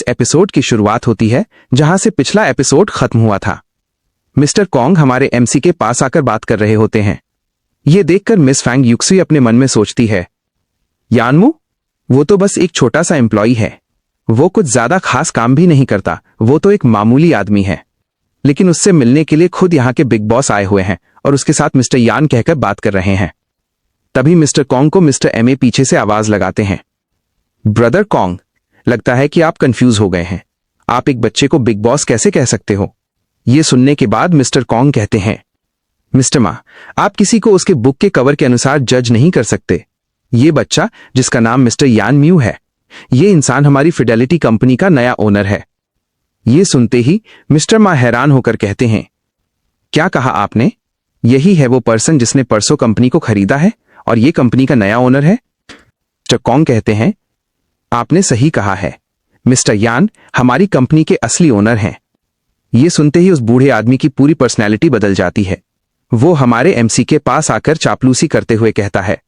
इस एपिसोड की शुरुआत होती है जहां से पिछला एपिसोड खत्म हुआ था। मिस्टर कॉन्ग हमारे एमसी के पास आकर बात कर रहे होते हैं। ये देखकर मिस फैंग युक्सी अपने मन में सोचती है, यानमू, वो तो बस एक छोटा सा एम्प्लॉई है, वो कुछ ज्यादा खास काम भी नहीं करता, वो तो एक मामूली आदमी है। लेकिन उससे मिलने के लिए खुद यहाँ के बिग बॉस आए हुए हैं और उसके साथ मिस्टर यान कहकर बात कर रहे हैं। तभी मिस्टर कॉन्ग को मिस्टर एमए पीछे से आवाज लगाते हैं, ब्रदर कॉन्ग, लगता है कि आप कंफ्यूज हो गए हैं। आप एक बच्चे को बिग बॉस कैसे कह सकते हो? ये सुनने के बाद मिस्टर कॉन्ग कहते हैं, मिस्टर मा, आप किसी को उसके बुक के कवर के अनुसार जज नहीं कर सकते। ये बच्चा, जिसका नाम मिस्टर यान म्यू है, ये इंसान हमारी फिडेलिटी कंपनी का नया ओनर है। ये सुनते ही मिस्टर मा हैरान होकर कहते हैं, क्या कहा आपने? यही है वो पर्सन जिसने परसों कंपनी को खरीदा है और ये कंपनी का नया ओनर है? मिस्टर कॉन्ग कहते हैं, आपने सही कहा है, मिस्टर यान हमारी कंपनी के असली ओनर हैं। ये सुनते ही उस बूढ़े आदमी की पूरी पर्सनैलिटी बदल जाती है। वो हमारे एमसी के पास आकर चापलूसी करते हुए कहता है,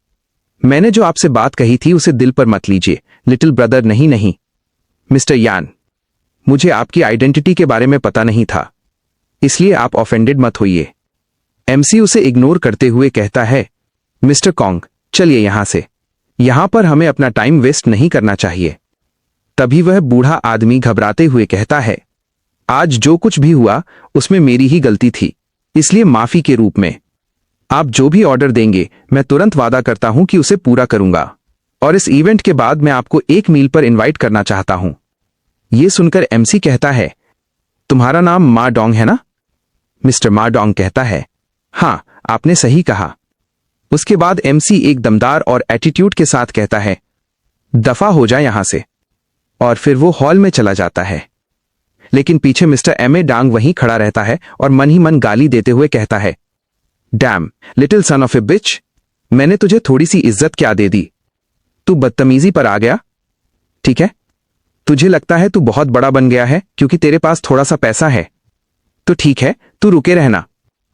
मैंने जो आपसे बात कही थी उसे दिल पर मत लीजिए, लिटिल ब्रदर। नहीं मिस्टर यान, मुझे आपकी आइडेंटिटी के बारे में पता नहीं था, इसलिए आप ऑफेंडेड मत होइए। एमसी उसे इग्नोर करते हुए कहता है, मिस्टर कॉन्ग, चलिए यहां से, यहां पर हमें अपना टाइम वेस्ट नहीं करना चाहिए। तभी वह बूढ़ा आदमी घबराते हुए कहता है, आज जो कुछ भी हुआ उसमें मेरी ही गलती थी, इसलिए माफी के रूप में आप जो भी ऑर्डर देंगे मैं तुरंत वादा करता हूं कि उसे पूरा करूंगा। और इस इवेंट के बाद मैं आपको एक मील पर इनवाइट करना चाहता हूं। यह सुनकर एमसी कहता है, तुम्हारा नाम मा डोंग है ना? मिस्टर मा डोंग कहता है, हां, आपने सही कहा। उसके बाद एमसी एक दमदार और एटीट्यूड के साथ कहता है, दफा हो जाए यहां से, और फिर वो हॉल में चला जाता है। लेकिन पीछे मिस्टर एमए डांग वहीं खड़ा रहता है और मन ही मन गाली देते हुए कहता है, डैम लिटिल सन ऑफ ए बिच, मैंने तुझे थोड़ी सी इज्जत क्या दे दी, तू बदतमीजी पर आ गया। ठीक है, तुझे लगता है तू बहुत बड़ा बन गया है क्योंकि तेरे पास थोड़ा सा पैसा है, तो ठीक है, तू रुके रहना,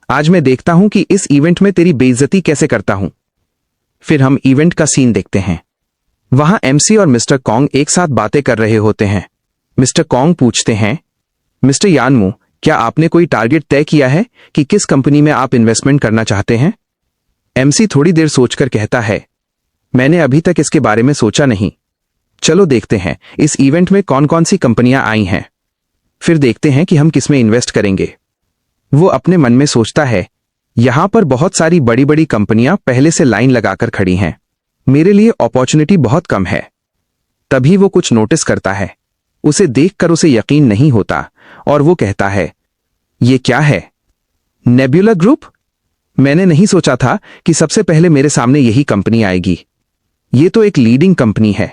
आज मैं देखता हूं कि इस इवेंट में तेरी बेइज्जती कैसे करता हूं। फिर हम इवेंट का सीन देखते हैं। वहां एमसी और मिस्टर कॉन्ग एक साथ बातें कर रहे होते हैं। मिस्टर कॉन्ग पूछते हैं, मिस्टर यानमू, क्या आपने कोई टारगेट तय किया है कि किस कंपनी में आप इन्वेस्टमेंट करना चाहते हैं? एमसी थोड़ी देर सोचकर कहता है, मैंने अभी तक इसके बारे में सोचा नहीं। चलो देखते हैं इस इवेंट में कौन कौन सी कंपनियां आई हैं, फिर देखते हैं कि हम किसमें इन्वेस्ट करेंगे। वो अपने मन में सोचता है, यहां पर बहुत सारी बड़ी बड़ी कंपनियां पहले से लाइन लगाकर खड़ी हैं, मेरे लिए अपॉर्चुनिटी बहुत कम है। तभी वो कुछ नोटिस करता है। उसे देखकर उसे यकीन नहीं होता और वो कहता है, ये क्या है? Nebula group? मैंने नहीं सोचा था कि सबसे पहले मेरे सामने यही कंपनी आएगी। ये तो एक लीडिंग कंपनी है,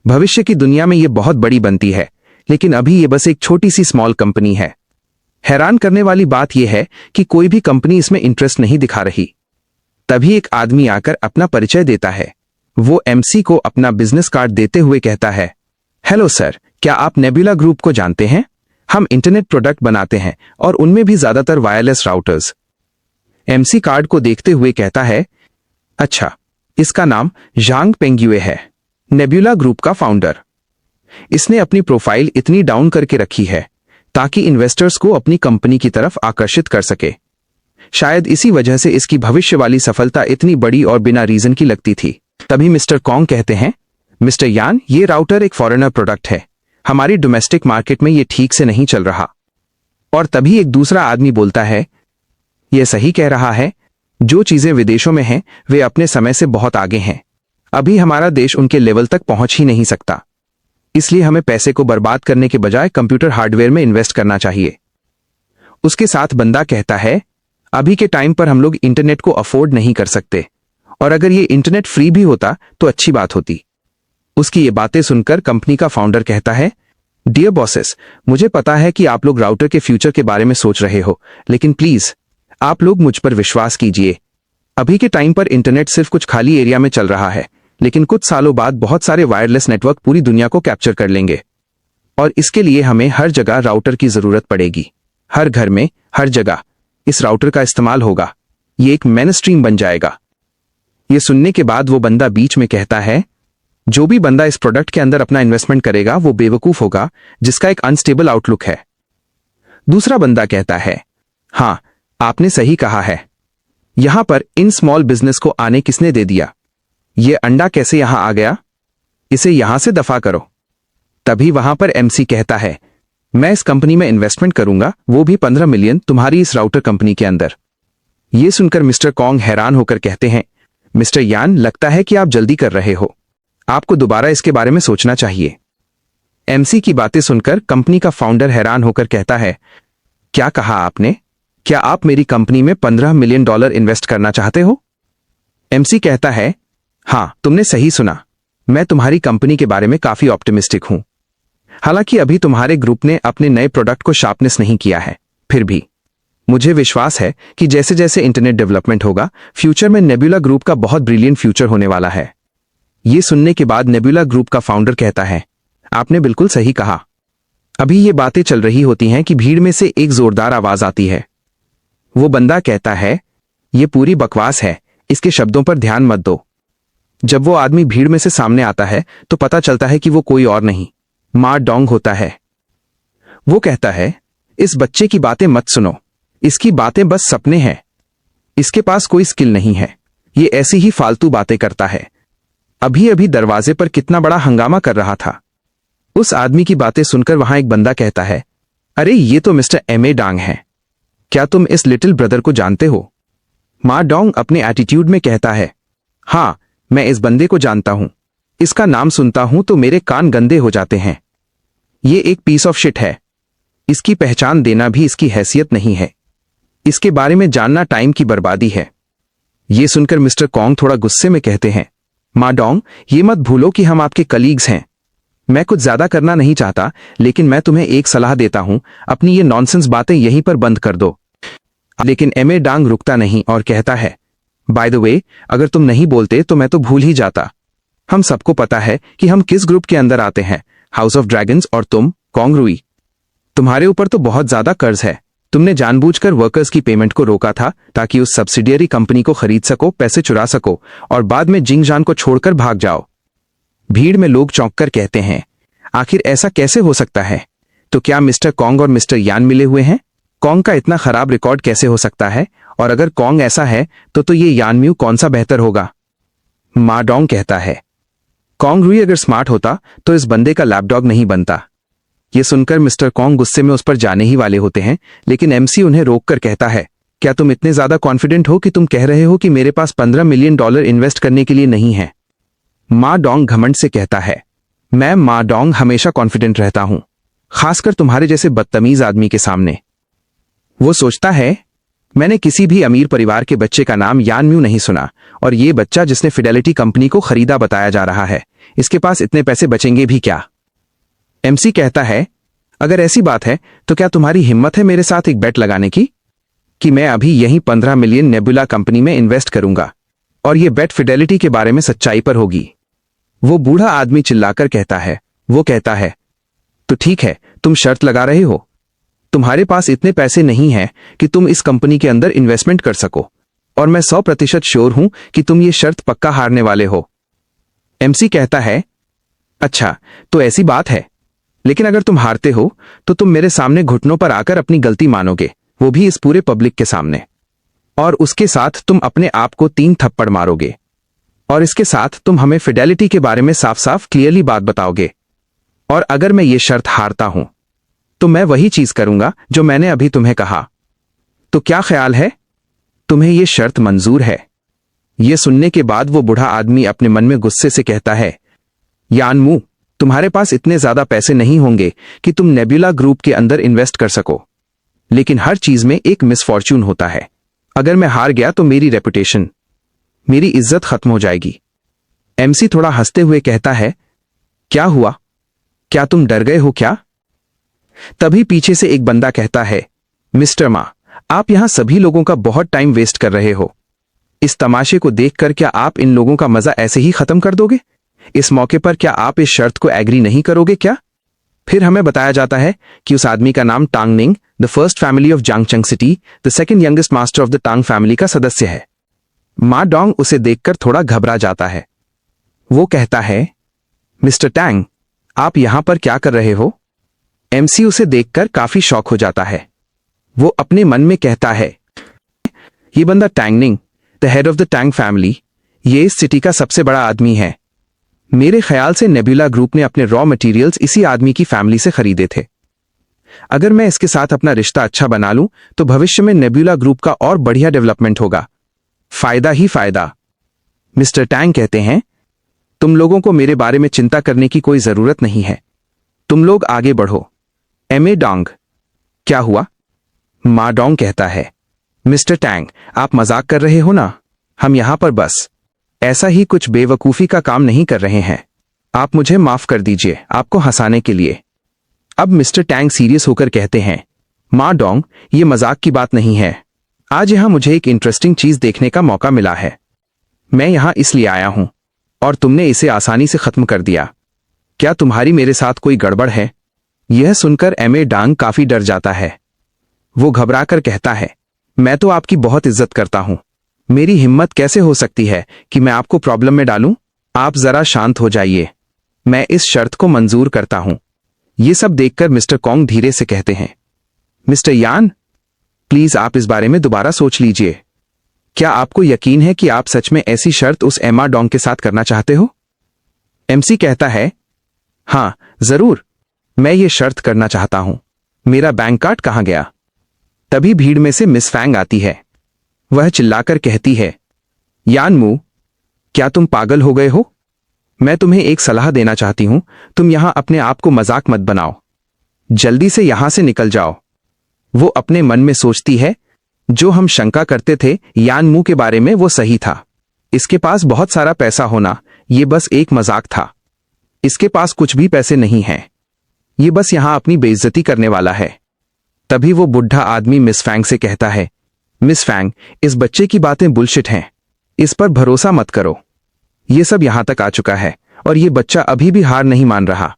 भविष्य की दुनिया में ये बहुत बड़ी बनती है, लेकिन अभी ये बस एक छोटी सी स्मॉल कंपनी है। हैरान करने वाली बात यह है कि कोई भी कंपनी इसमें इंटरेस्ट नहीं दिखा रही। तभी एक आदमी आकर अपना परिचय देता है। वो एमसी को अपना बिजनेस कार्ड देते हुए कहता है, हेलो सर, क्या आप नेब्यूला ग्रुप को जानते हैं? हम इंटरनेट प्रोडक्ट बनाते हैं और उनमें भी ज्यादातर वायरलेस राउटर्स। एमसी कार्ड को देखते हुए कहता है, अच्छा, इसका नाम झांग पेंग्युए है, नेब्यूला ग्रुप का फाउंडर। इसने अपनी प्रोफाइल इतनी डाउन करके रखी है ताकि इन्वेस्टर्स को अपनी कंपनी की तरफ आकर्षित कर सके। शायद इसी वजह से इसकी भविष्य वाली सफलता इतनी बड़ी और बिना रीजन की लगती थी। तभी मिस्टर कॉन्ग कहते हैं, मिस्टर यान, ये राउटर एक फॉरेनर प्रोडक्ट है, हमारी डोमेस्टिक मार्केट में ये ठीक से नहीं चल रहा। और तभी एक दूसरा आदमी बोलता है, यह सही कह रहा है, जो चीजें विदेशों में हैं वे अपने समय से बहुत आगे हैं, अभी हमारा देश उनके लेवल तक पहुंच ही नहीं सकता, इसलिए हमें पैसे को बर्बाद करने के बजाय कंप्यूटर हार्डवेयर में इन्वेस्ट करना चाहिए। उसके साथ बंदा कहता है, अभी के टाइम पर हम लोग इंटरनेट को अफोर्ड नहीं कर सकते, और अगर ये इंटरनेट फ्री भी होता तो अच्छी बात होती। उसकी ये बातें सुनकर कंपनी का फाउंडर कहता है, डियर बॉसेस, मुझे पता है कि आप लोग राउटर के फ्यूचर के बारे में सोच रहे हो, लेकिन प्लीज आप लोग मुझ पर विश्वास कीजिए। अभी के टाइम पर इंटरनेट सिर्फ कुछ खाली एरिया में चल रहा है, लेकिन कुछ सालों बाद बहुत सारे वायरलेस नेटवर्क पूरी दुनिया को कैप्चर कर लेंगे, और इसके लिए हमें हर जगह राउटर की जरूरत पड़ेगी। हर घर में, हर जगह इस राउटर का इस्तेमाल होगा, ये एक मेन स्ट्रीम बन जाएगा। ये सुनने के बाद वो बंदा बीच में कहता है, जो भी बंदा इस प्रोडक्ट के अंदर अपना इन्वेस्टमेंट करेगा वो बेवकूफ होगा, जिसका एक अनस्टेबल आउटलुक है। दूसरा बंदा कहता है, हाँ आपने सही कहा है, यहां पर इन स्मॉल बिजनेस को आने किसने दे दिया? ये अंडा कैसे यहां आ गया? इसे यहां से दफा करो। तभी वहां पर एमसी कहता है, मैं इस कंपनी में इन्वेस्टमेंट करूंगा, वो भी 15 मिलियन तुम्हारी इस राउटर कंपनी के अंदर। यह सुनकर मिस्टर कॉन्ग हैरान होकर कहते हैं, मिस्टर यान, लगता है कि आप जल्दी कर रहे हो, आपको दोबारा इसके बारे में सोचना चाहिए। एमसी की बातें सुनकर कंपनी का फाउंडर हैरान होकर कहता है, क्या कहा आपने? क्या आप मेरी कंपनी में $15 मिलियन इन्वेस्ट करना चाहते हो? एमसी कहता है, हां तुमने सही सुना, मैं तुम्हारी कंपनी के बारे में काफी ऑप्टिमिस्टिक हूं। हालांकि अभी तुम्हारे ग्रुप ने अपने नए प्रोडक्ट को शार्पनेस नहीं किया है, फिर भी मुझे विश्वास है कि जैसे जैसे इंटरनेट डेवलपमेंट होगा, फ्यूचर में नेबुला ग्रुप का बहुत ब्रिलियंट फ्यूचर होने वाला है। यह सुनने के बाद नेबुला ग्रुप का फाउंडर कहता है, आपने बिल्कुल सही कहा। अभी ये बातें चल रही होती हैं कि भीड़ में से एक जोरदार आवाज आती है। वो बंदा कहता है, ये पूरी बकवास है, इसके शब्दों पर ध्यान मत दो। जब वो आदमी भीड़ में से सामने आता है तो पता चलता है कि वो कोई और नहीं, मा डोंग होता है। वो कहता है, इस बच्चे की बातें मत सुनो, इसकी बातें बस सपने हैं, इसके पास कोई स्किल नहीं है, ये ऐसी ही फालतू बातें करता है। अभी अभी दरवाजे पर कितना बड़ा हंगामा कर रहा था। उस आदमी की बातें सुनकर वहां एक बंदा कहता है, अरे ये तो मिस्टर एम ए डांग है, क्या तुम इस लिटिल ब्रदर को जानते हो? मा डोंग अपने एटीट्यूड में कहता है, हां मैं इस बंदे को जानता हूं, इसका नाम सुनता हूं तो मेरे कान गंदे हो जाते हैं। ये एक पीस ऑफ शिट है, इसकी पहचान देना भी इसकी हैसियत नहीं है, इसके बारे में जानना टाइम की बर्बादी है। यह सुनकर मिस्टर कॉन्ग थोड़ा गुस्से में कहते हैं, मा डोंग ये मत भूलो कि हम आपके कलीग्स हैं। मैं कुछ ज्यादा करना नहीं चाहता, लेकिन मैं तुम्हें एक सलाह देता हूं, अपनी ये नॉनसेंस बातें यहीं पर बंद कर दो। लेकिन एम ए डांग रुकता नहीं और कहता है, बाय द वे अगर तुम नहीं बोलते तो मैं तो भूल ही जाता। हम सबको पता है कि हम किस ग्रुप के अंदर आते हैं, हाउस ऑफ ड्रैगन्स, और तुम कॉन्ग रुई, तुम्हारे ऊपर तो बहुत ज्यादा कर्ज है। तुमने जानबूझकर वर्कर्स की पेमेंट को रोका था ताकि उस सब्सिडियरी कंपनी को खरीद सको, पैसे चुरा सको और बाद में जिंगजान को छोड़कर भाग जाओ। भीड़ में लोग चौंक कर कहते हैं, आखिर ऐसा कैसे हो सकता है? तो क्या मिस्टर कॉन्ग और मिस्टर यान मिले हुए हैं? कॉन्ग का इतना खराब रिकॉर्ड कैसे हो सकता है? और अगर कॉन्ग ऐसा है तो ये यान म्यू कौन सा बेहतर होगा? मा डोंग कहता है, कॉन्ग रुई अगर स्मार्ट होता तो इस बंदे का लैपडॉग नहीं बनता। यह सुनकर मिस्टर कॉन्ग गुस्से में उस पर जाने ही वाले होते हैं, लेकिन एमसी उन्हें रोककर कहता है, क्या तुम इतने ज्यादा कॉन्फिडेंट हो कि तुम कह रहे हो कि मेरे पास $15 मिलियन इन्वेस्ट करने के लिए नहीं है? मा डोंग घमंड से कहता है, मैं मा डोंग हमेशा कॉन्फिडेंट रहता हूं, खासकर तुम्हारे जैसे बदतमीज आदमी के सामने। वो सोचता है, मैंने किसी भी अमीर परिवार के बच्चे का नाम यान म्यू नहीं सुना, और ये बच्चा जिसने फिडेलिटी कंपनी को खरीदा बताया जा रहा है, इसके पास इतने पैसे बचेंगे भी क्या? एमसी कहता है, अगर ऐसी बात है तो क्या तुम्हारी हिम्मत है मेरे साथ एक बेट लगाने की कि मैं अभी यही 15 मिलियन नेबुला कंपनी में इन्वेस्ट करूंगा और ये बेट फिडेलिटी के बारे में सच्चाई पर होगी? वो बूढ़ा आदमी चिल्लाकर कहता है, वो कहता है, तो ठीक है, तुम शर्त लगा रहे हो? तुम्हारे पास इतने पैसे नहीं हैं कि तुम इस कंपनी के अंदर इन्वेस्टमेंट कर सको, और मैं 100% श्योर हूं कि तुम ये शर्त पक्का हारने वाले हो। एमसी कहता है, अच्छा तो ऐसी बात है, लेकिन अगर तुम हारते हो तो तुम मेरे सामने घुटनों पर आकर अपनी गलती मानोगे, वो भी इस पूरे पब्लिक के सामने, और उसके साथ तुम अपने आप को 3 थप्पड़ मारोगे, और इसके साथ तुम हमें फिडेलिटी के बारे में साफ साफ क्लियरली बात बताओगे। और अगर मैं ये शर्त हारता हूं तो मैं वही चीज करूंगा जो मैंने अभी तुम्हें कहा। तो क्या ख्याल है, तुम्हें यह शर्त मंजूर है? यह सुनने के बाद वो बूढ़ा आदमी अपने मन में गुस्से से कहता है, यान मू, तुम्हारे पास इतने ज्यादा पैसे नहीं होंगे कि तुम नेबुला ग्रुप के अंदर इन्वेस्ट कर सको, लेकिन हर चीज में एक मिसफॉर्च्यून होता है। अगर मैं हार गया तो मेरी रेपुटेशन, मेरी इज्जत खत्म हो जाएगी। एमसी थोड़ा हंसते हुए कहता है, क्या हुआ, क्या तुम डर गए हो क्या? तभी पीछे से एक बंदा कहता है, मिस्टर मा, आप यहां सभी लोगों का बहुत टाइम वेस्ट कर रहे हो। इस तमाशे को देखकर क्या आप इन लोगों का मजा ऐसे ही खत्म कर दोगे? इस मौके पर क्या आप इस शर्त को एग्री नहीं करोगे क्या? फिर हमें बताया जाता है कि उस आदमी का नाम Tang Ning, the first family of जांगचंग city, the second youngest master of the Tang family का सदस्य है। मा डोंग उसे देखकर थोड़ा घबरा जाता है। वो कहता है, मिस्टर टैंग, आप यहां पर क्या कर रहे हो? एमसी उसे देखकर काफी शॉक हो जाता है। वो अपने मन में कहता है, ये बंदा Tang Ning, the head of the Tang family, ये इस सिटी का सबसे बड़ा आदमी है। मेरे ख्याल से नेबुला ग्रुप ने अपने रॉ मटेरियल्स इसी आदमी की फैमिली से खरीदे थे। अगर मैं इसके साथ अपना रिश्ता अच्छा बना लूं तो भविष्य में नेबुला ग्रुप का और बढ़िया डेवलपमेंट होगा, फायदा ही फायदा। मिस्टर टैंग कहते हैं, तुम लोगों को मेरे बारे में चिंता करने की कोई जरूरत नहीं है, तुम लोग आगे बढ़ो। एमए डोंग, क्या हुआ? मा डोंग कहता है, मिस्टर टैंग, आप मजाक कर रहे हो ना? हम यहां पर बस ऐसा ही कुछ बेवकूफी का काम नहीं कर रहे हैं। आप मुझे माफ कर दीजिए आपको हंसाने के लिए। अब मिस्टर टैंग सीरियस होकर कहते हैं, मा डोंग, ये मजाक की बात नहीं है। आज यहां मुझे एक इंटरेस्टिंग चीज देखने का मौका मिला है। मैं यहां इसलिए आया हूं और तुमने इसे आसानी से खत्म कर दिया। क्या तुम्हारी मेरे साथ कोई गड़बड़ है? यह सुनकर एमए डांग काफी डर जाता है। वो घबराकर कहता है, मैं तो आपकी बहुत इज्जत करता हूं। मेरी हिम्मत कैसे हो सकती है कि मैं आपको प्रॉब्लम में डालूं? आप जरा शांत हो जाइए, मैं इस शर्त को मंजूर करता हूं। ये सब देखकर मिस्टर कॉन्ग धीरे से कहते हैं, मिस्टर यान, प्लीज आप इस बारे में दोबारा सोच लीजिए। क्या आपको यकीन है कि आप सच में ऐसी शर्त उस एमा डोंग के साथ करना चाहते हो? एमसी कहता है, हां जरूर, मैं ये शर्त करना चाहता हूं। मेरा बैंक कार्ड कहां गया? तभी भीड़ में से मिस फैंग आती है। वह चिल्लाकर कहती है, यान मू, क्या तुम पागल हो गए हो? मैं तुम्हें एक सलाह देना चाहती हूं, तुम यहां अपने आप को मजाक मत बनाओ। जल्दी से यहां से निकल जाओ। वो अपने मन में सोचती है, जो हम शंका करते थे यान मू के बारे में वो सही था। इसके पास बहुत सारा पैसा होना ये बस एक मजाक था। इसके पास कुछ भी पैसे नहीं हैं। ये बस यहां अपनी बेइज्जती करने वाला है। तभी वो बुढ़ा आदमी मिस फैंग से कहता है, मिस फैंग, इस बच्चे की बातें बुलशिट हैं, इस पर भरोसा मत करो। ये सब यहां तक आ चुका है और ये बच्चा अभी भी हार नहीं मान रहा।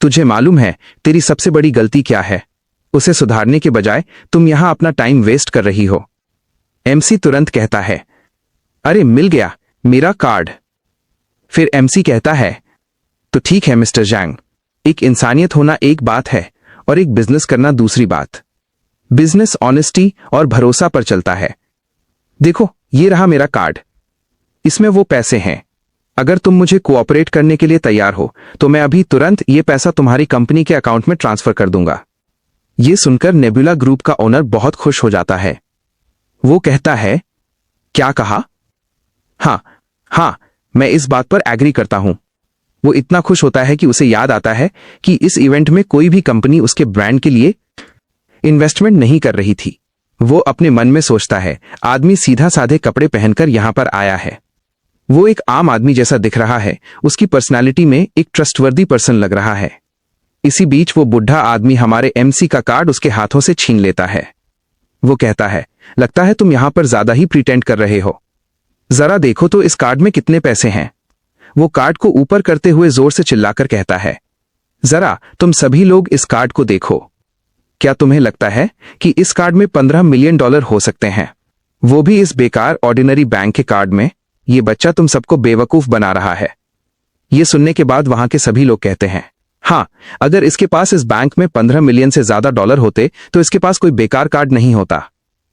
तुझे मालूम है तेरी सबसे बड़ी गलती क्या है? उसे सुधारने के बजाय तुम यहां अपना टाइम वेस्ट कर रही हो। एमसी तुरंत कहता है, अरे मिल गया मेरा कार्ड। फिर एमसी कहता है, तो ठीक है मिस्टर जैंग, एक इंसानियत होना एक बात है और एक बिजनेस करना दूसरी बात। बिजनेस ऑनेस्टी और भरोसा पर चलता है। देखो ये रहा मेरा कार्ड, इसमें वो पैसे हैं। अगर तुम मुझे कोऑपरेट करने के लिए तैयार हो तो मैं अभी तुरंत ये पैसा तुम्हारी कंपनी के अकाउंट में ट्रांसफर कर दूंगा। ये सुनकर नेबुला ग्रुप का ओनर बहुत खुश हो जाता है। वो कहता है, क्या कहा? हां, मैं इस बात पर एग्री करता हूं। वो इतना खुश होता है कि उसे याद आता है कि इस इवेंट में कोई भी कंपनी उसके ब्रांड के लिए इन्वेस्टमेंट नहीं कर रही थी। वो अपने मन में सोचता है, आदमी सीधा साधे कपड़े पहनकर यहां पर आया है। वो एक आम आदमी जैसा दिख रहा है, उसकी पर्सनालिटी में एक ट्रस्टवर्दी पर्सन लग रहा है। इसी बीच वो बुढ़ा आदमी हमारे एमसी का कार्ड उसके हाथों से छीन लेता है। वो कहता है, लगता है तुम यहां पर ज्यादा ही प्रिटेंड कर रहे हो। जरा देखो तो इस कार्ड में कितने पैसे हैं। वो कार्ड को ऊपर करते हुए जोर से चिल्लाकर कहता है, जरा तुम सभी लोग इस कार्ड को देखो। क्या तुम्हें लगता है कि इस कार्ड में $15 मिलियन हो सकते हैं? वो भी इस बेकार ऑर्डिनरी बैंक के कार्ड में? ये बच्चा तुम सबको बेवकूफ बना रहा है। ये सुनने के बाद वहां के सभी लोग कहते हैं, हां, अगर इसके पास इस बैंक में 15 मिलियन से ज्यादा डॉलर होते तो इसके पास कोई बेकार कार्ड नहीं होता।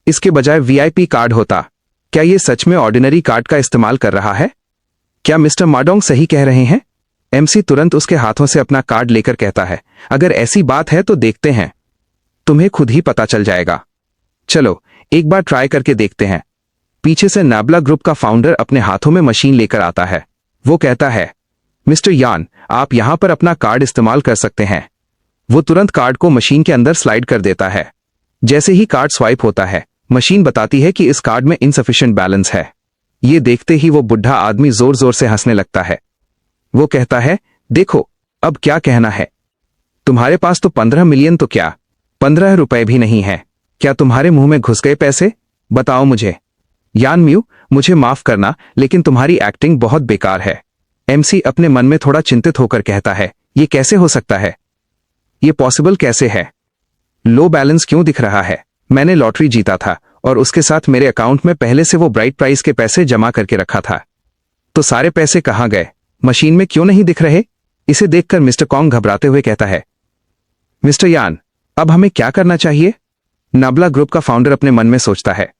इसके बजाय वीआईपी कार्ड होता। क्या ये सच में ऑर्डिनरी कार्ड का इस्तेमाल कर रहा है? क्या मिस्टर माडोंग सही कह रहे हैं? एमसी तुरंत उसके हाथों से अपना कार्ड लेकर कहता है, अगर ऐसी बात है तो देखते हैं, तुम्हें खुद ही पता चल जाएगा। चलो एक बार ट्राई करके देखते हैं। पीछे से नेबुला ग्रुप का फाउंडर अपने हाथों में मशीन लेकर आता है। वो कहता है, मिस्टर यान, आप यहां पर अपना कार्ड इस्तेमाल कर सकते हैं। वो तुरंत कार्ड को मशीन के अंदर स्लाइड कर देता है। जैसे ही कार्ड स्वाइप होता है, मशीन बताती है कि इस कार्ड में इनसफिशिएंट बैलेंस है। ये देखते ही वो बुढ़ा आदमी जोर जोर से हंसने लगता है। वो कहता है, देखो अब क्या कहना है, तुम्हारे पास तो 15 मिलियन तो क्या, 15 रुपए भी नहीं है। क्या तुम्हारे मुंह में घुस गए पैसे? बताओ मुझे। यान म्यू, मुझे माफ करना लेकिन तुम्हारी एक्टिंग बहुत बेकार है। एमसी अपने मन में थोड़ा चिंतित होकर कहता है, ये कैसे हो सकता है? ये पॉसिबल कैसे है? लो बैलेंस क्यों दिख रहा है? मैंने लॉटरी जीता था और उसके साथ मेरे अकाउंट में पहले से वो ब्राइट प्राइस के पैसे जमा करके रखा था। तो सारे पैसे कहां गए? मशीन में क्यों नहीं दिख रहे? इसे देखकर मिस्टर कॉन्ग घबराते हुए कहता है, मिस्टर यान, अब हमें क्या करना चाहिए? नाबला ग्रुप का फाउंडर अपने मन में सोचता है,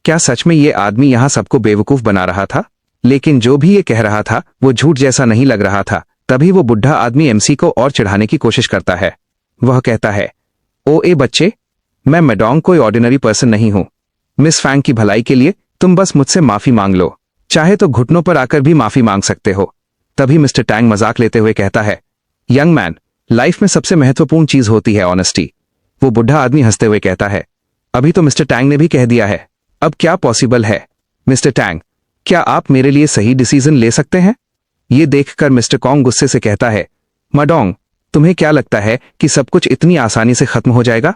क्या सच में ये आदमी यहां सबको बेवकूफ बना रहा था? लेकिन जो भी ये कह रहा था वो झूठ जैसा नहीं लग रहा था। तभी वो बुढ़ा आदमी एमसी को और चिढ़ाने की कोशिश करता है। वह कहता है, ओ ए बच्चे, मैं मैडोंग कोई ऑर्डिनरी पर्सन नहीं हूं। मिस फैंग की भलाई के लिए तुम बस मुझसे माफी मांग लो, चाहे तो घुटनों पर आकर भी माफी मांग सकते हो। तभी मिस्टर टैंग मजाक लेते हुए कहता है, यंग मैन, लाइफ में सबसे महत्वपूर्ण चीज होती है ऑनेस्टी। वो बुढ़ा आदमी हंसते हुए कहता है, अभी तो मिस्टर टैंग ने भी कह दिया है, अब क्या पॉसिबल है? मिस्टर टैंग, क्या आप मेरे लिए सही डिसीजन ले सकते हैं? ये देखकर मिस्टर कॉन्ग गुस्से से कहता है, मैडोंग, तुम्हें क्या लगता है कि सब कुछ इतनी आसानी से खत्म हो जाएगा?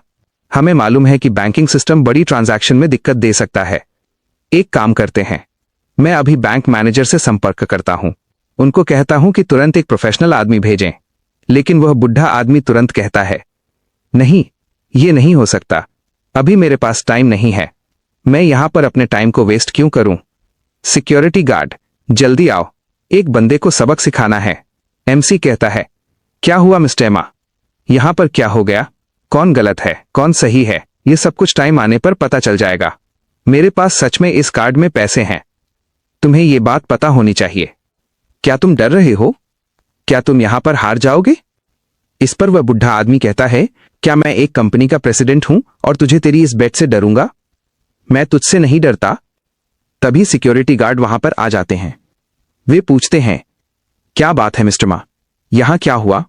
हमें मालूम है कि बैंकिंग सिस्टम बड़ी ट्रांजैक्शन में दिक्कत दे सकता है। एक काम करते हैं, मैं अभी बैंक मैनेजर से संपर्क करता हूं, उनको कहता हूं कि तुरंत एक प्रोफेशनल आदमी भेजें। लेकिन वह बुढ़ा आदमी तुरंत कहता है, नहीं, ये नहीं हो सकता, अभी मेरे पास टाइम नहीं है। मैं यहां पर अपने टाइम को वेस्ट क्यों करूं? सिक्योरिटी गार्ड, जल्दी आओ, एक बंदे को सबक सिखाना है। एमसी कहता है, क्या हुआ मिस्टर एमा? यहां पर क्या हो गया? कौन गलत है, कौन सही है, ये सब कुछ टाइम आने पर पता चल जाएगा। मेरे पास सच में इस कार्ड में पैसे हैं, तुम्हें ये बात पता होनी चाहिए। क्या तुम डर रहे हो? क्या तुम यहां पर हार जाओगे? इस पर वह बुढ़ा आदमी कहता है, क्या मैं एक कंपनी का प्रेसिडेंट हूं और तुझे तेरी इस बेट से डरूंगा? मैं तुझसे नहीं डरता। तभी सिक्योरिटी गार्ड वहां पर आ जाते हैं। वे पूछते हैं, क्या बात है मिस्टर मा, यहां क्या हुआ,